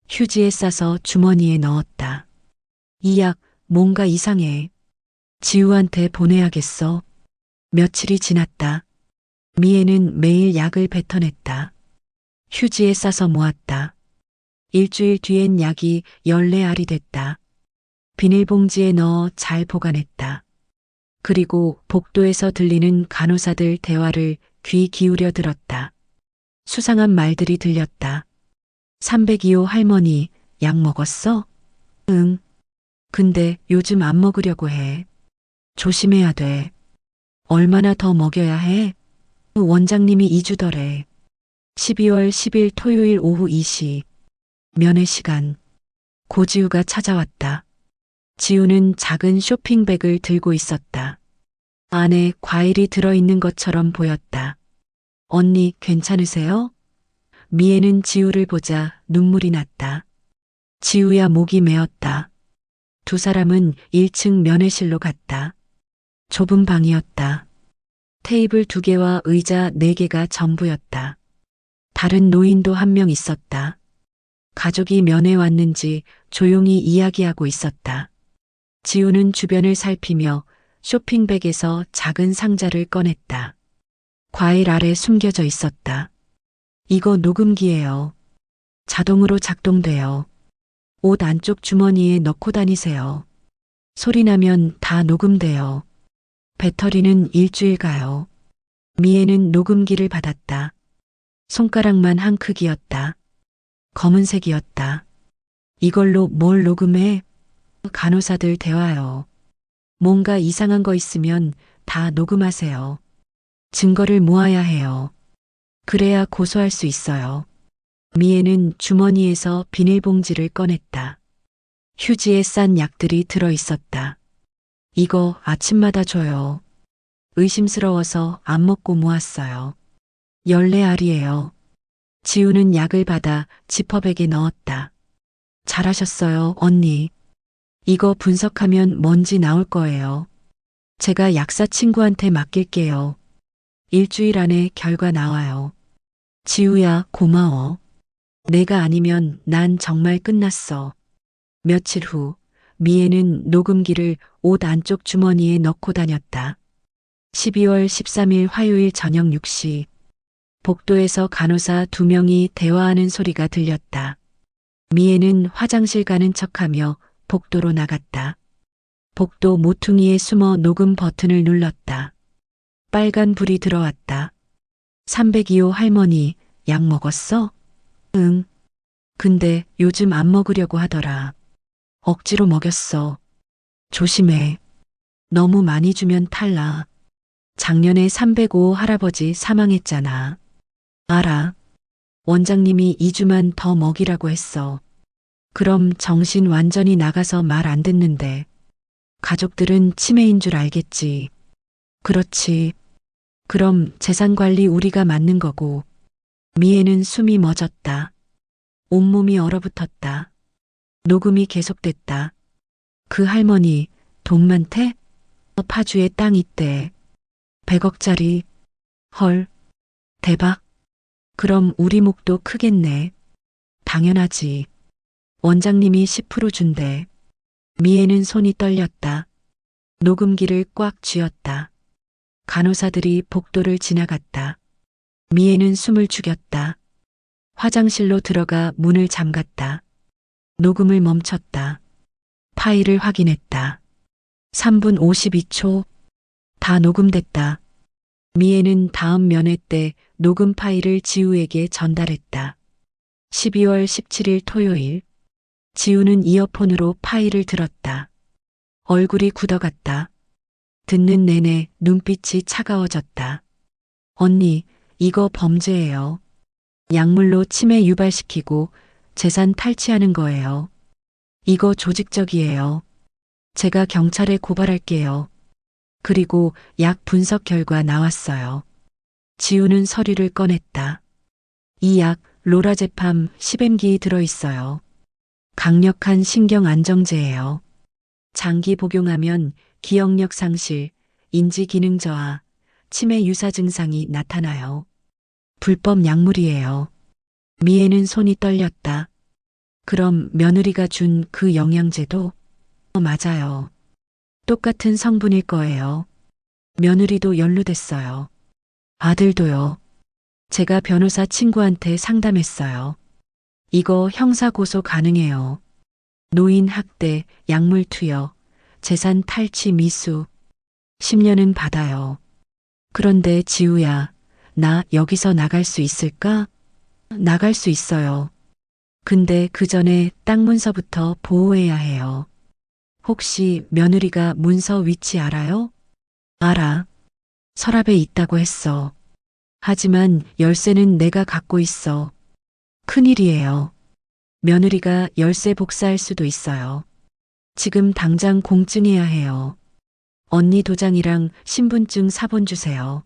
[SPEAKER 1] 휴지에 싸서 주머니에 넣었다. 이 약 뭔가 이상해. 지우한테 보내야겠어. 며칠이 지났다. 미애는 매일 약을 뱉어냈다. 휴지에 싸서 모았다. 일주일 뒤엔 약이 14알이 됐다. 비닐봉지에 넣어 잘 보관했다. 그리고 복도에서 들리는 간호사들 대화를 귀 기울여 들었다. 수상한 말들이 들렸다. 302호 할머니, 약 먹었어? 응. 근데 요즘 안 먹으려고 해. 조심해야 돼. 얼마나 더 먹여야 해? 원장님이 2주더래. 12월 10일 토요일 오후 2시. 면회 시간. 고지우가 찾아왔다. 지우는 작은 쇼핑백을 들고 있었다. 안에 과일이 들어있는 것처럼 보였다. 언니, 괜찮으세요? 미애는 지우를 보자 눈물이 났다. 지우야 목이 메었다. 두 사람은 1층 면회실로 갔다. 좁은 방이었다. 테이블 2개와 의자 4개가 전부였다. 다른 노인도 한 명 있었다. 가족이 면회 왔는지 조용히 이야기하고 있었다. 지우는 주변을 살피며 쇼핑백에서 작은 상자를 꺼냈다. 과일 아래 숨겨져 있었다. 이거 녹음기예요. 자동으로 작동돼요. 옷 안쪽 주머니에 넣고 다니세요. 소리 나면 다 녹음돼요. 배터리는 일주일 가요. 미애는 녹음기를 받았다. 손가락만 한 크기였다. 검은색이었다. 이걸로 뭘 녹음해? 간호사들 대화요. 뭔가 이상한 거 있으면 다 녹음하세요. 증거를 모아야 해요. 그래야 고소할 수 있어요. 미애는 주머니에서 비닐봉지를 꺼냈다. 휴지에 싼 약들이 들어 있었다. 이거 아침마다 줘요. 의심스러워서 안 먹고 모았어요. 14알이에요. 지우는 약을 받아 지퍼백에 넣었다. 잘하셨어요, 언니. 이거 분석하면 뭔지 나올 거예요. 제가 약사 친구한테 맡길게요. 일주일 안에 결과 나와요. 지우야, 고마워. 내가 아니면 난 정말 끝났어. 며칠 후, 미애는 녹음기를 옷 안쪽 주머니에 넣고 다녔다. 12월 13일 화요일 저녁 6시. 복도에서 간호사 2명이 대화하는 소리가 들렸다. 미애는 화장실 가는 척하며 복도로 나갔다. 복도 모퉁이에 숨어 녹음 버튼을 눌렀다. 빨간 불이 들어왔다. 302호 할머니, 약 먹었어? 응. 근데 요즘 안 먹으려고 하더라. 억지로 먹였어. 조심해. 너무 많이 주면 탈나. 작년에 305호 할아버지 사망했잖아. 알아. 원장님이 2주만 더 먹이라고 했어. 그럼 정신 완전히 나가서 말 안 듣는데. 가족들은 치매인 줄 알겠지. 그렇지. 그럼 재산 관리 우리가 맡는 거고. 미애는 숨이 멎었다. 온몸이 얼어붙었다. 녹음이 계속됐다. 그 할머니, 돈 많대? 파주에 땅 있대. 100억짜리. 헐. 대박. 그럼 우리 몫도 크겠네. 당연하지. 원장님이 10% 준대. 미애는 손이 떨렸다. 녹음기를 꽉 쥐었다. 간호사들이 복도를 지나갔다. 미애는 숨을 죽였다. 화장실로 들어가 문을 잠갔다. 녹음을 멈췄다. 파일을 확인했다. 3분 52초. 다 녹음됐다. 미애는 다음 면회 때 녹음 파일을 지우에게 전달했다. 12월 17일 토요일. 지우는 이어폰으로 파일을 들었다. 얼굴이 굳어갔다. 듣는 내내 눈빛이 차가워졌다. 언니, 이거 범죄예요. 약물로 치매 유발시키고 재산 탈취하는 거예요. 이거 조직적이에요. 제가 경찰에 고발할게요. 그리고 약 분석 결과 나왔어요. 지우는 서류를 꺼냈다. 이 약 로라제팜 10mg 들어있어요. 강력한 신경 안정제예요. 장기 복용하면 기억력 상실, 인지 기능 저하, 치매 유사 증상이 나타나요. 불법 약물이에요. 미애는 손이 떨렸다. 그럼 며느리가 준 그 영양제도? 맞아요. 똑같은 성분일 거예요. 며느리도 연루됐어요. 아들도요. 제가 변호사 친구한테 상담했어요. 이거 형사고소 가능해요. 노인 학대, 약물 투여, 재산 탈취 미수. 10년은 받아요. 그런데 지우야, 나 여기서 나갈 수 있을까? 나갈 수 있어요. 근데 그 전에 땅 문서부터 보호해야 해요. 혹시 며느리가 문서 위치 알아요? 알아. 서랍에 있다고 했어. 하지만 열쇠는 내가 갖고 있어. 큰일이에요. 며느리가 열쇠 복사할 수도 있어요. 지금 당장 공증해야 해요. 언니 도장이랑 신분증 사본 주세요.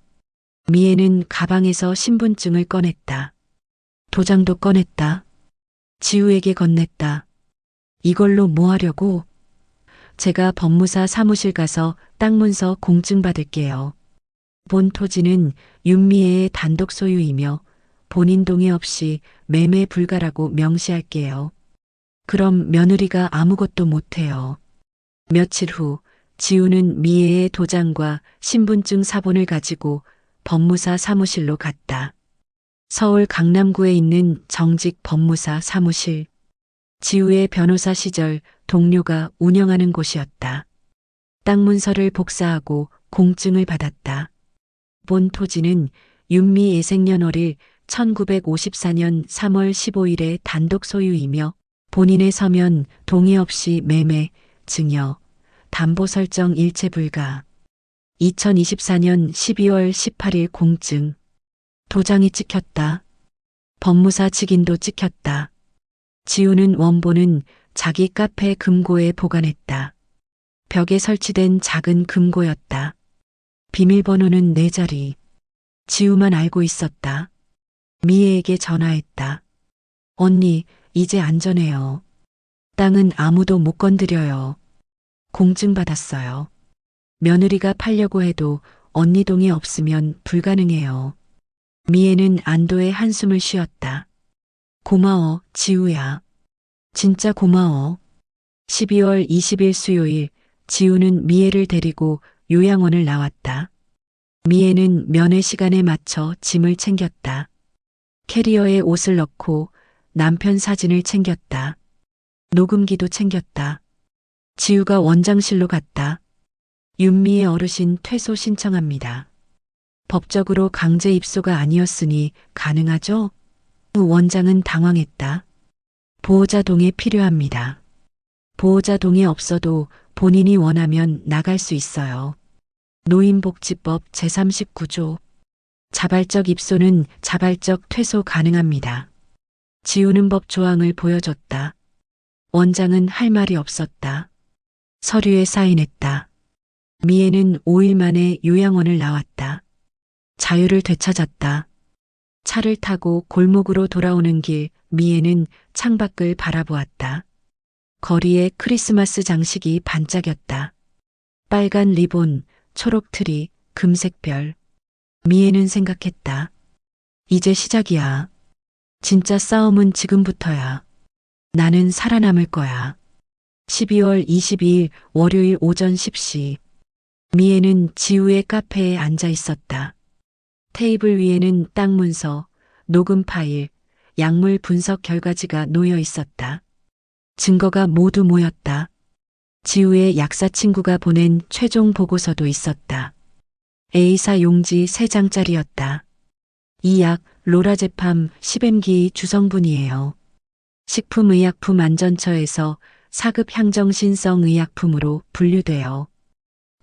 [SPEAKER 1] 미애는 가방에서 신분증을 꺼냈다. 도장도 꺼냈다. 지우에게 건넸다. 이걸로 뭐 하려고? 제가 법무사 사무실 가서 땅 문서 공증 받을게요. 본 토지는 윤미애의 단독 소유이며 본인 동의 없이 매매 불가라고 명시할게요. 그럼 며느리가 아무것도 못해요. 며칠 후 지우는 미애의 도장과 신분증 사본을 가지고 법무사 사무실로 갔다. 서울 강남구에 있는 정직 법무사 사무실. 지우의 변호사 시절 동료가 운영하는 곳이었다. 땅 문서를 복사하고 공증을 받았다. 본 토지는 윤미애 생년월일 1954년 3월 15일에 단독 소유이며 본인의 서면 동의 없이 매매, 증여, 담보 설정 일체 불가. 2024년 12월 18일 공증. 도장이 찍혔다. 법무사 직인도 찍혔다. 지우는 원본은 자기 카페 금고에 보관했다. 벽에 설치된 작은 금고였다. 비밀번호는 4자리. 지우만 알고 있었다. 미애에게 전화했다. 언니, 이제 안전해요. 땅은 아무도 못 건드려요. 공증 받았어요. 며느리가 팔려고 해도 언니 동의 없으면 불가능해요. 미애는 안도의 한숨을 쉬었다. 고마워, 지우야. 진짜 고마워. 12월 20일 수요일, 지우는 미애를 데리고 요양원을 나왔다. 미애는 면회 시간에 맞춰 짐을 챙겼다. 캐리어에 옷을 넣고 남편 사진을 챙겼다. 녹음기도 챙겼다. 지우가 원장실로 갔다. 윤미애 어르신 퇴소 신청합니다. 법적으로 강제 입소가 아니었으니 가능하죠? 원장은 당황했다. 보호자 동의 필요합니다. 보호자 동의 없어도 본인이 원하면 나갈 수 있어요. 노인복지법 제39조. 자발적 입소는 자발적 퇴소 가능합니다. 지우는 법 조항을 보여줬다. 원장은 할 말이 없었다. 서류에 사인했다. 미애는 5일 만에 요양원을 나왔다. 자유를 되찾았다. 차를 타고 골목으로 돌아오는 길 미애는 창밖을 바라보았다. 거리에 크리스마스 장식이 반짝였다. 빨간 리본, 초록 트리, 금색 별. 미애는 생각했다. 이제 시작이야. 진짜 싸움은 지금부터야. 나는 살아남을 거야. 12월 22일 월요일 오전 10시. 미애는 지우의 카페에 앉아 있었다. 테이블 위에는 땅 문서, 녹음 파일, 약물 분석 결과지가 놓여 있었다. 증거가 모두 모였다. 지우의 약사 친구가 보낸 최종 보고서도 있었다. A사 용지 3장짜리였다. 이 약 로라제팜 10mg 주성분이에요. 식품의약품안전처에서 4급 향정신성 의약품으로 분류되어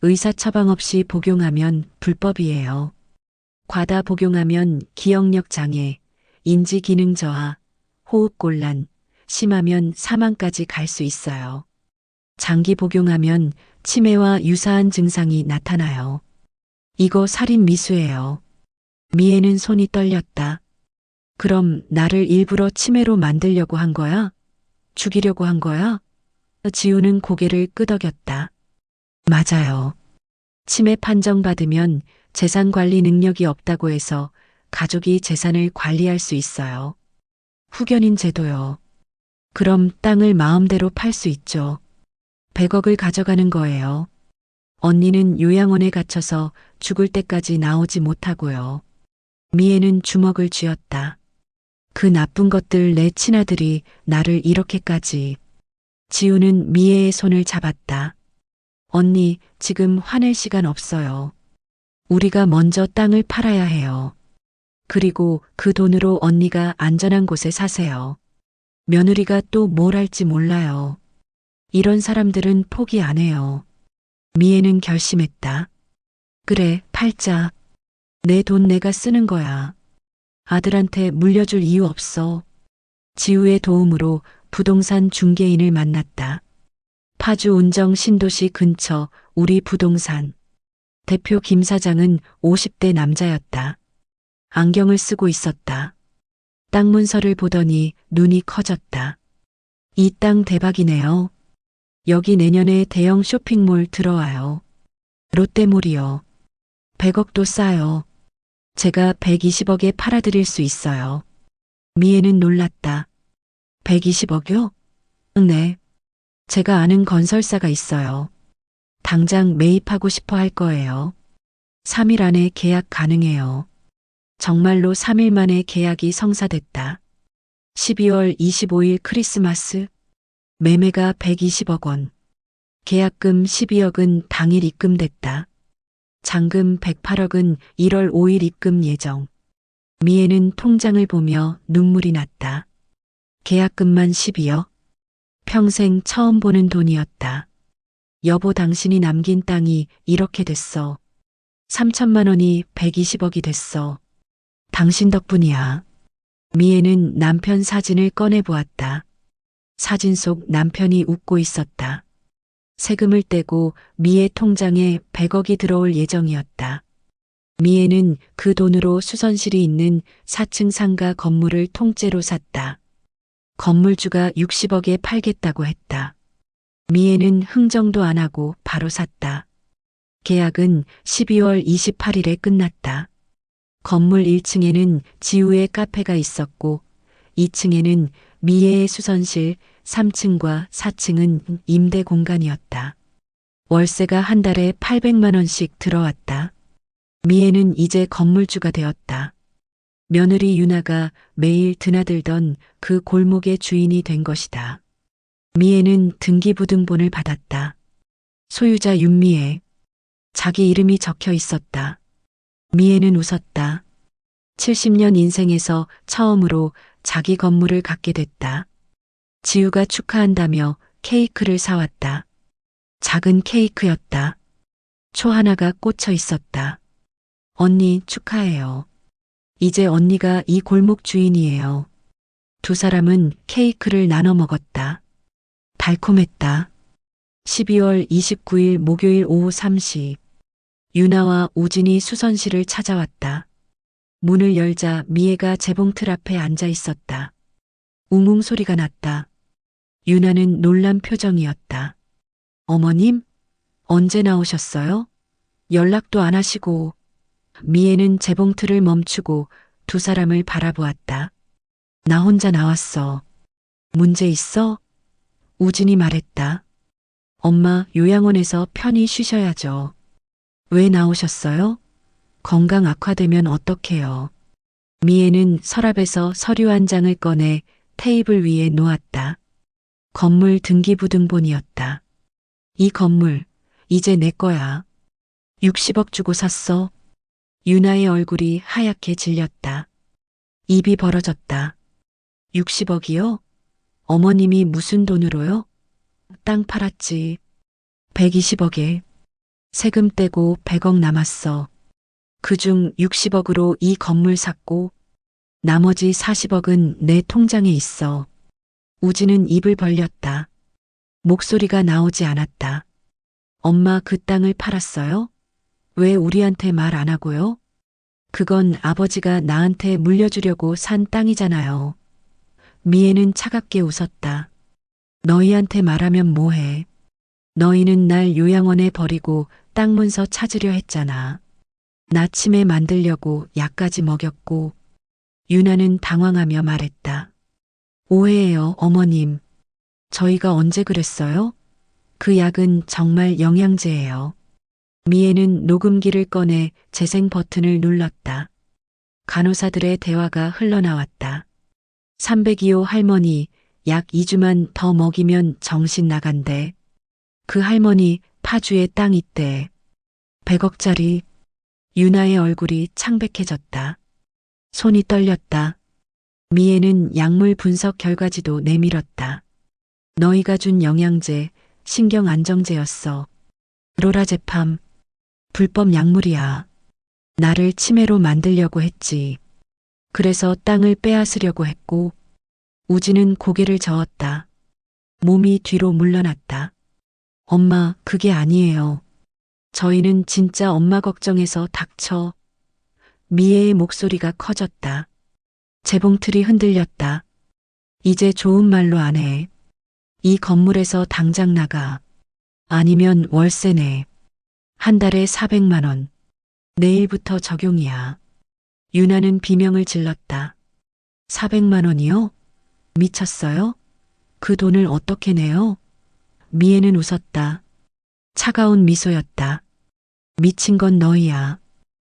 [SPEAKER 1] 의사 처방 없이 복용하면 불법이에요. 과다 복용하면 기억력 장애, 인지 기능 저하, 호흡 곤란, 심하면 사망까지 갈 수 있어요. 장기 복용하면 치매와 유사한 증상이 나타나요. 이거 살인 미수예요. 미애는 손이 떨렸다. 그럼 나를 일부러 치매로 만들려고 한 거야? 죽이려고 한 거야? 지우는 고개를 끄덕였다. 맞아요. 치매 판정받으면 재산 관리 능력이 없다고 해서 가족이 재산을 관리할 수 있어요. 후견인 제도요. 그럼 땅을 마음대로 팔 수 있죠. 100억을 가져가는 거예요. 언니는 요양원에 갇혀서 죽을 때까지 나오지 못하고요. 미애는 주먹을 쥐었다. 그 나쁜 것들 내 친아들이 나를 이렇게까지. 지우는 미애의 손을 잡았다. 언니, 지금 화낼 시간 없어요. 우리가 먼저 땅을 팔아야 해요. 그리고 그 돈으로 언니가 안전한 곳에 사세요. 며느리가 또 뭘 할지 몰라요. 이런 사람들은 포기 안 해요. 미애는 결심했다. 그래, 팔자. 내 돈 내가 쓰는 거야. 아들한테 물려줄 이유 없어. 지우의 도움으로 부동산 중개인을 만났다. 파주 운정 신도시 근처 우리 부동산. 대표 김 사장은 50대 남자였다. 안경을 쓰고 있었다. 땅 문서를 보더니 눈이 커졌다. 이 땅 대박이네요. 여기 내년에 대형 쇼핑몰 들어와요. 롯데몰이요. 100억도 싸요. 제가 120억에 팔아드릴 수 있어요. 미애는 놀랐다. 120억요? 네. 제가 아는 건설사가 있어요. 당장 매입하고 싶어 할 거예요. 3일 안에 계약 가능해요. 정말로 3일 만에 계약이 성사됐다. 12월 25일 크리스마스. 매매가 120억 원. 계약금 12억은 당일 입금됐다. 잔금 108억은 1월 5일 입금 예정. 미애는 통장을 보며 눈물이 났다. 계약금만 12억. 평생 처음 보는 돈이었다. 여보, 당신이 남긴 땅이 이렇게 됐어. 3천만 원이 120억이 됐어. 당신 덕분이야. 미애는 남편 사진을 꺼내 보았다. 사진 속 남편이 웃고 있었다. 세금을 떼고 미애 통장에 100억이 들어올 예정이었다. 미애는 그 돈으로 수선실이 있는 4층 상가 건물을 통째로 샀다. 건물주가 60억에 팔겠다고 했다. 미애는 흥정도 안 하고 바로 샀다. 계약은 12월 28일에 끝났다. 건물 1층에는 지우의 카페가 있었고 2층에는 미애의 수선실, 3층과 4층은 임대 공간이었다. 월세가 한 달에 800만 원씩 들어왔다. 미애는 이제 건물주가 되었다. 며느리 유나가 매일 드나들던 그 골목의 주인이 된 것이다. 미애는 등기부등본을 받았다. 소유자 윤미애. 자기 이름이 적혀 있었다. 미애는 웃었다. 70년 인생에서 처음으로 자기 건물을 갖게 됐다. 지우가 축하한다며 케이크를 사왔다. 작은 케이크였다. 초 하나가 꽂혀 있었다. 언니 축하해요. 이제 언니가 이 골목 주인이에요. 두 사람은 케이크를 나눠 먹었다. 달콤했다. 12월 29일 목요일 오후 3시. 유나와 우진이 수선실을 찾아왔다. 문을 열자 미애가 재봉틀 앞에 앉아 있었다. 웅웅 소리가 났다. 유나는 놀란 표정이었다. 어머님? 언제 나오셨어요? 연락도 안 하시고. 미애는 재봉틀을 멈추고 두 사람을 바라보았다. 나 혼자 나왔어. 문제 있어? 우진이 말했다. 엄마, 요양원에서 편히 쉬셔야죠. 왜 나오셨어요? 건강 악화되면 어떡해요? 미애는 서랍에서 서류 한 장을 꺼내 테이블 위에 놓았다. 건물 등기부등본이었다. 이 건물, 이제 내 거야. 60억 주고 샀어. 유나의 얼굴이 하얗게 질렸다. 입이 벌어졌다. 60억이요? 어머님이 무슨 돈으로요? 땅 팔았지. 120억에. 세금 떼고 100억 남았어. 그중 60억으로 이 건물 샀고 나머지 40억은 내 통장에 있어. 우진은 입을 벌렸다. 목소리가 나오지 않았다. 엄마, 그 땅을 팔았어요? 왜 우리한테 말 안 하고요? 그건 아버지가 나한테 물려주려고 산 땅이잖아요. 미애는 차갑게 웃었다. 너희한테 말하면 뭐해? 너희는 날 요양원에 버리고 땅 문서 찾으려 했잖아. 나 치매 만들려고 약까지 먹였고. 유나는 당황하며 말했다. 오해예요, 어머님. 저희가 언제 그랬어요? 그 약은 정말 영양제예요. 미애는 녹음기를 꺼내 재생 버튼을 눌렀다. 간호사들의 대화가 흘러나왔다. 302호 할머니, 약 2주만 더 먹이면 정신 나간대. 그 할머니 파주에 땅 있대. 100억짜리. 유나의 얼굴이 창백해졌다. 손이 떨렸다. 미애는 약물 분석 결과지도 내밀었다. 너희가 준 영양제, 신경안정제였어. 로라제팜. 불법 약물이야. 나를 치매로 만들려고 했지. 그래서 땅을 빼앗으려고 했고. 우진은 고개를 저었다. 몸이 뒤로 물러났다. 엄마, 그게 아니에요. 저희는 진짜 엄마 걱정해서 닥쳐. 미애의 목소리가 커졌다. 재봉틀이 흔들렸다. 이제 좋은 말로 안 해. 이 건물에서 당장 나가. 아니면 월세 내. 한 달에 400만 원. 내일부터 적용이야. 유나는 비명을 질렀다. 400만 원이요? 미쳤어요? 그 돈을 어떻게 내요? 미애는 웃었다. 차가운 미소였다. 미친 건 너희야.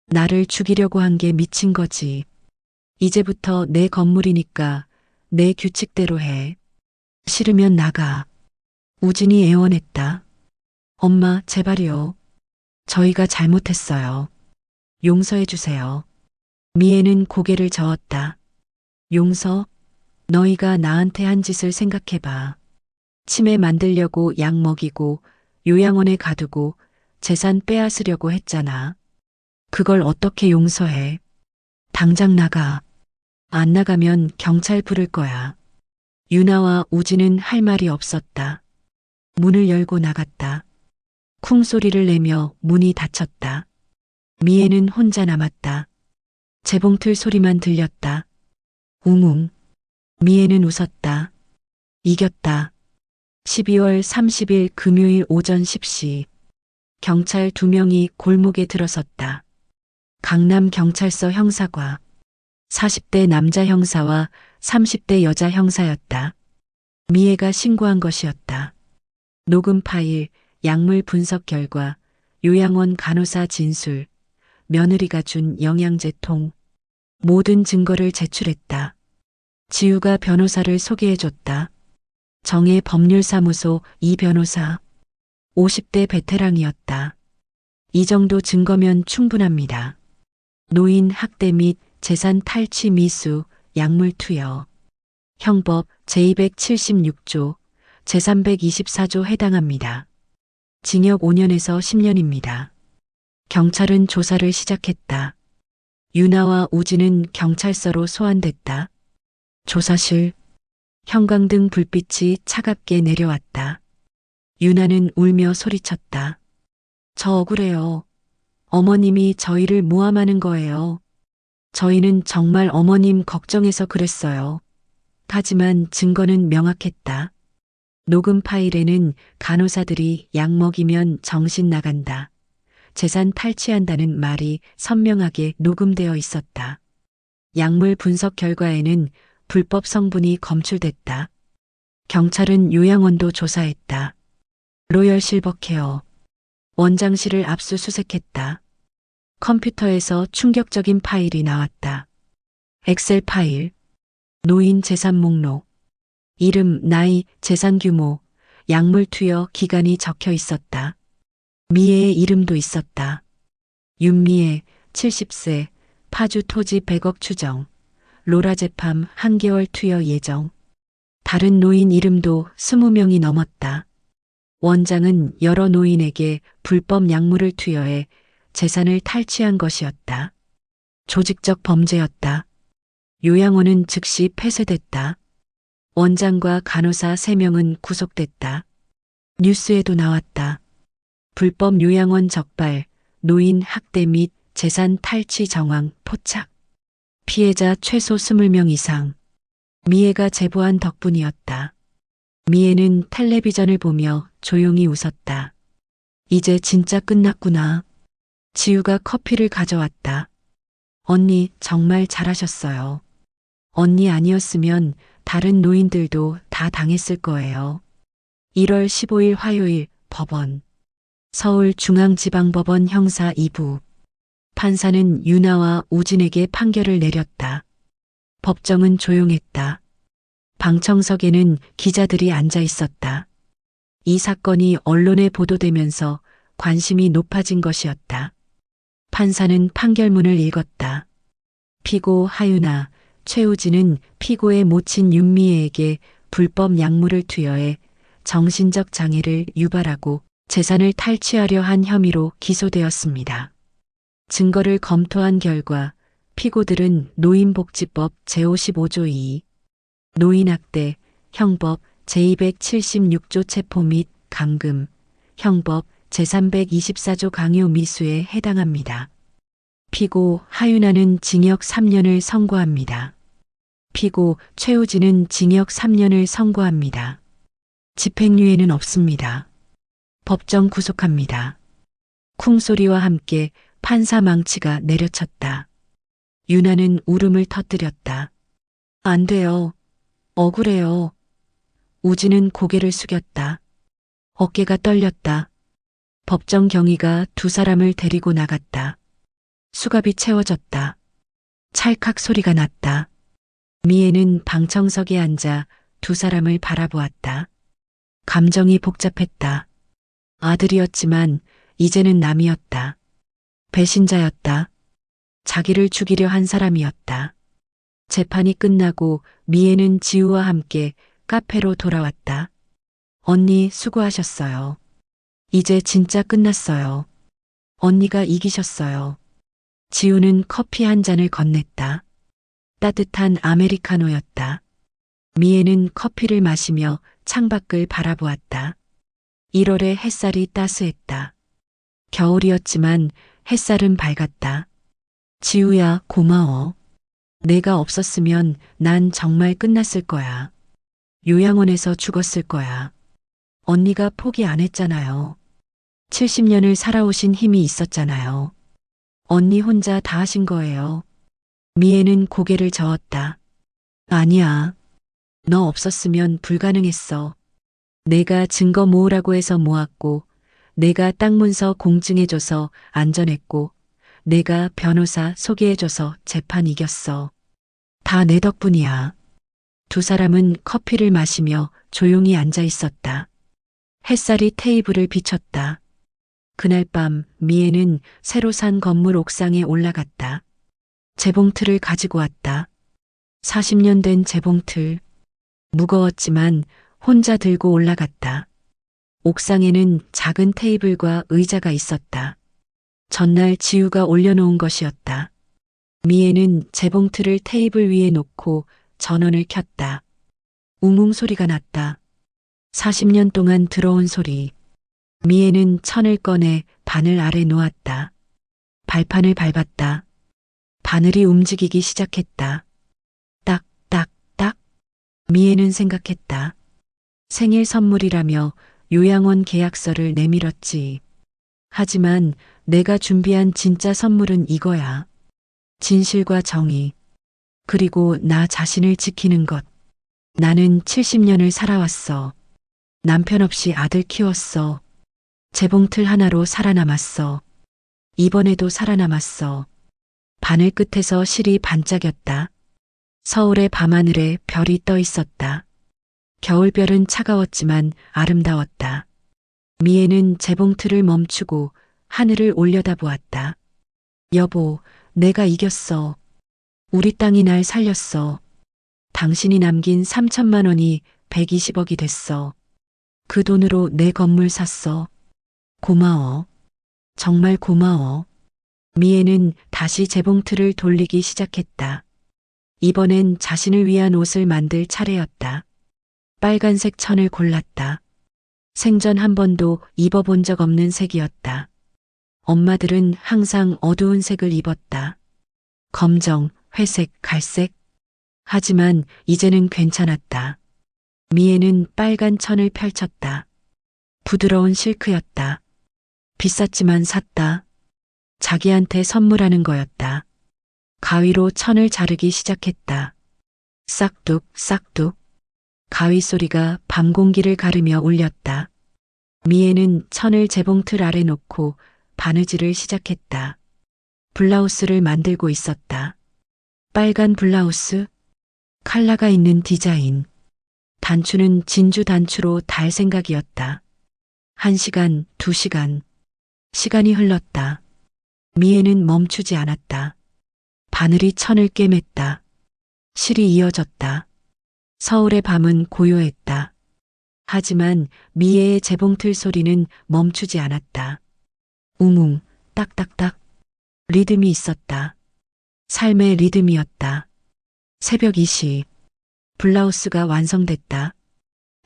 [SPEAKER 1] 나를 죽이려고 한 게 미친 거지. 이제부터 내 건물이니까 내 규칙대로 해. 싫으면 나가. 우진이 애원했다. 엄마, 제발요. 저희가 잘못했어요. 용서해 주세요. 미애는 고개를 저었다. 용서? 너희가 나한테 한 짓을 생각해봐. 치매 만들려고 약 먹이고 요양원에 가두고 재산 빼앗으려고 했잖아. 그걸 어떻게 용서해? 당장 나가. 안 나가면 경찰 부를 거야. 유나와 우진은 할 말이 없었다. 문을 열고 나갔다. 쿵 소리를 내며 문이 닫혔다. 미애는 혼자 남았다. 재봉틀 소리만 들렸다. 웅웅. 미애는 웃었다. 이겼다. 12월 30일 금요일 오전 10시. 경찰 2명이 골목에 들어섰다. 강남경찰서 형사과. 40대 남자 형사와 30대 여자 형사였다. 미애가 신고한 것이었다. 녹음 파일, 약물 분석 결과, 요양원 간호사 진술, 며느리가 준 영양제통, 모든 증거를 제출했다. 지우가 변호사를 소개해줬다. 정의 법률사무소 이 변호사. 50대 베테랑이었다. 이 정도 증거면 충분합니다. 노인 학대 및 재산 탈취 미수, 약물 투여. 형법 제276조, 제324조 해당합니다. 징역 5년에서 10년입니다. 경찰은 조사를 시작했다. 유나와 우진은 경찰서로 소환됐다. 조사실. 형광등 불빛이 차갑게 내려왔다. 유나는 울며 소리쳤다. 저 억울해요. 어머님이 저희를 모함하는 거예요. 저희는 정말 어머님 걱정해서 그랬어요. 하지만 증거는 명확했다. 녹음 파일에는 간호사들이 약 먹이면 정신 나간다. 재산 탈취한다는 말이 선명하게 녹음되어 있었다. 약물 분석 결과에는 불법 성분이 검출됐다. 경찰은 요양원도 조사했다. 로열 실버케어. 원장실을 압수수색했다. 컴퓨터에서 충격적인 파일이 나왔다. 엑셀 파일. 노인 재산 목록. 이름, 나이, 재산 규모, 약물 투여 기간이 적혀 있었다. 미애의 이름도 있었다. 윤미애, 70세, 파주 토지 100억 추정, 로라제팜 한개월 투여 예정. 다른 노인 이름도 20명이 넘었다. 원장은 여러 노인에게 불법 약물을 투여해 재산을 탈취한 것이었다. 조직적 범죄였다. 요양원은 즉시 폐쇄됐다. 원장과 간호사 3명은 구속됐다. 뉴스에도 나왔다. 불법 요양원 적발, 노인 학대 및 재산 탈취 정황 포착. 피해자 최소 20명 이상. 미애가 제보한 덕분이었다. 미애는 텔레비전을 보며 조용히 웃었다. 이제 진짜 끝났구나. 지우가 커피를 가져왔다. 언니 정말 잘하셨어요. 언니 아니었으면 다른 노인들도 다 당했을 거예요. 1월 15일 화요일 법원. 서울중앙지방법원 형사 2부. 판사는 유나와 우진에게 판결을 내렸다. 법정은 조용했다. 방청석에는 기자들이 앉아 있었다. 이 사건이 언론에 보도되면서 관심이 높아진 것이었다. 판사는 판결문을 읽었다. 피고 하유나, 최우진은 피고의 모친 윤미애에게 불법 약물을 투여해 정신적 장애를 유발하고 재산을 탈취하려 한 혐의로 기소되었습니다. 증거를 검토한 결과 피고들은 노인복지법 제55조 2, 노인학대, 형법 제276조 체포 및 감금, 형법 제324조 강요 미수에 해당합니다. 피고 하윤아는 징역 3년을 선고합니다. 피고 최우진은 징역 3년을 선고합니다. 집행유예는 없습니다. 법정 구속합니다. 쿵소리와 함께 판사 망치가 내려쳤다. 윤아는 울음을 터뜨렸다. 안 돼요. 억울해요. 우진은 고개를 숙였다. 어깨가 떨렸다. 법정 경위가 두 사람을 데리고 나갔다. 수갑이 채워졌다. 찰칵 소리가 났다. 미애는 방청석에 앉아 두 사람을 바라보았다. 감정이 복잡했다. 아들이었지만 이제는 남이었다. 배신자였다. 자기를 죽이려 한 사람이었다. 재판이 끝나고 미애는 지우와 함께 카페로 돌아왔다. 언니 수고하셨어요. 이제 진짜 끝났어요. 언니가 이기셨어요. 지우는 커피 한 잔을 건넸다. 따뜻한 아메리카노였다. 미애는 커피를 마시며 창밖을 바라보았다. 1월의 햇살이 따스했다. 겨울이었지만 햇살은 밝았다. 지우야, 고마워. 내가 없었으면 난 정말 끝났을 거야. 요양원에서 죽었을 거야. 언니가 포기 안 했잖아요. 70년을 살아오신 힘이 있었잖아요. 언니 혼자 다 하신 거예요. 미애는 고개를 저었다. 아니야. 너 없었으면 불가능했어. 내가 증거 모으라고 해서 모았고, 내가 땅 문서 공증해줘서 안전했고, 내가 변호사 소개해줘서 재판 이겼어. 다 내 덕분이야. 두 사람은 커피를 마시며 조용히 앉아 있었다. 햇살이 테이블을 비췄다. 그날 밤 미애는 새로 산 건물 옥상에 올라갔다. 재봉틀을 가지고 왔다. 40년 된 재봉틀. 무거웠지만 혼자 들고 올라갔다. 옥상에는 작은 테이블과 의자가 있었다. 전날 지우가 올려놓은 것이었다. 미애는 재봉틀을 테이블 위에 놓고 전원을 켰다. 웅웅 소리가 났다. 40년 동안 들어온 소리. 미애는 천을 꺼내 바늘 아래 놓았다. 발판을 밟았다. 바늘이 움직이기 시작했다. 딱, 딱, 딱. 미애는 생각했다. 생일 선물이라며 요양원 계약서를 내밀었지. 하지만 내가 준비한 진짜 선물은 이거야. 진실과 정의. 그리고 나 자신을 지키는 것. 나는 70년을 살아왔어. 남편 없이 아들 키웠어. 재봉틀 하나로 살아남았어. 이번에도 살아남았어. 바늘 끝에서 실이 반짝였다. 서울의 밤하늘에 별이 떠 있었다. 겨울별은 차가웠지만 아름다웠다. 미애는 재봉틀을 멈추고 하늘을 올려다보았다. 여보, 내가 이겼어. 우리 땅이 날 살렸어. 당신이 남긴 3천만 원이 120억이 됐어. 그 돈으로 내 건물 샀어. 고마워. 정말 고마워. 미애는 다시 재봉틀을 돌리기 시작했다. 이번엔 자신을 위한 옷을 만들 차례였다. 빨간색 천을 골랐다. 생전 한 번도 입어본 적 없는 색이었다. 엄마들은 항상 어두운 색을 입었다. 검정, 회색, 갈색. 하지만 이제는 괜찮았다. 미애는 빨간 천을 펼쳤다. 부드러운 실크였다. 비쌌지만 샀다. 자기한테 선물하는 거였다. 가위로 천을 자르기 시작했다. 싹둑, 싹둑. 가위 소리가 밤 공기를 가르며 울렸다. 미애는 천을 재봉틀 아래 놓고 바느질을 시작했다. 블라우스를 만들고 있었다. 빨간 블라우스, 칼라가 있는 디자인. 단추는 진주 단추로 달 생각이었다. 1시간, 2시간. 시간이 흘렀다. 미애는 멈추지 않았다. 바늘이 천을 꿰맸다. 실이 이어졌다. 서울의 밤은 고요했다. 하지만 미애의 재봉틀 소리는 멈추지 않았다. 웅웅, 딱딱딱. 리듬이 있었다. 삶의 리듬이었다. 새벽 2시. 블라우스가 완성됐다.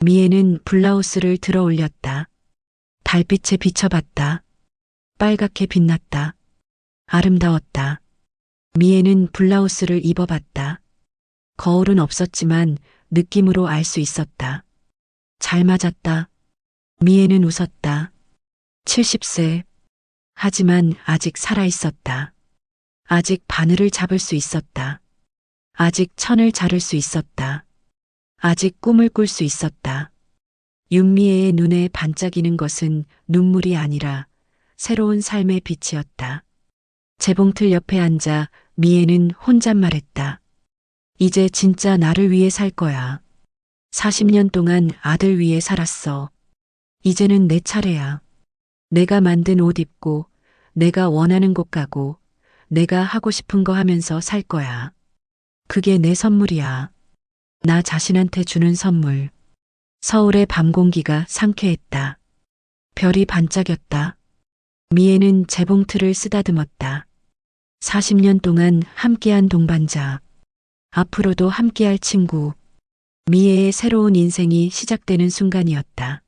[SPEAKER 1] 미애는 블라우스를 들어 올렸다. 달빛에 비춰봤다. 빨갛게 빛났다. 아름다웠다. 미애는 블라우스를 입어봤다. 거울은 없었지만 느낌으로 알 수 있었다. 잘 맞았다. 미애는 웃었다. 70세. 하지만 아직 살아있었다. 아직 바늘을 잡을 수 있었다. 아직 천을 자를 수 있었다. 아직 꿈을 꿀 수 있었다. 윤미애의 눈에 반짝이는 것은 눈물이 아니라 새로운 삶의 빛이었다. 재봉틀 옆에 앉아 미애는 혼잣말했다. 이제 진짜 나를 위해 살 거야. 40년 동안 아들 위해 살았어. 이제는 내 차례야. 내가 만든 옷 입고, 내가 원하는 곳 가고, 내가 하고 싶은 거 하면서 살 거야. 그게 내 선물이야. 나 자신한테 주는 선물. 서울의 밤 공기가 상쾌했다. 별이 반짝였다. 미애는 재봉틀을 쓰다듬었다. 40년 동안 함께한 동반자. 앞으로도 함께할 친구. 미애의 새로운 인생이 시작되는 순간이었다.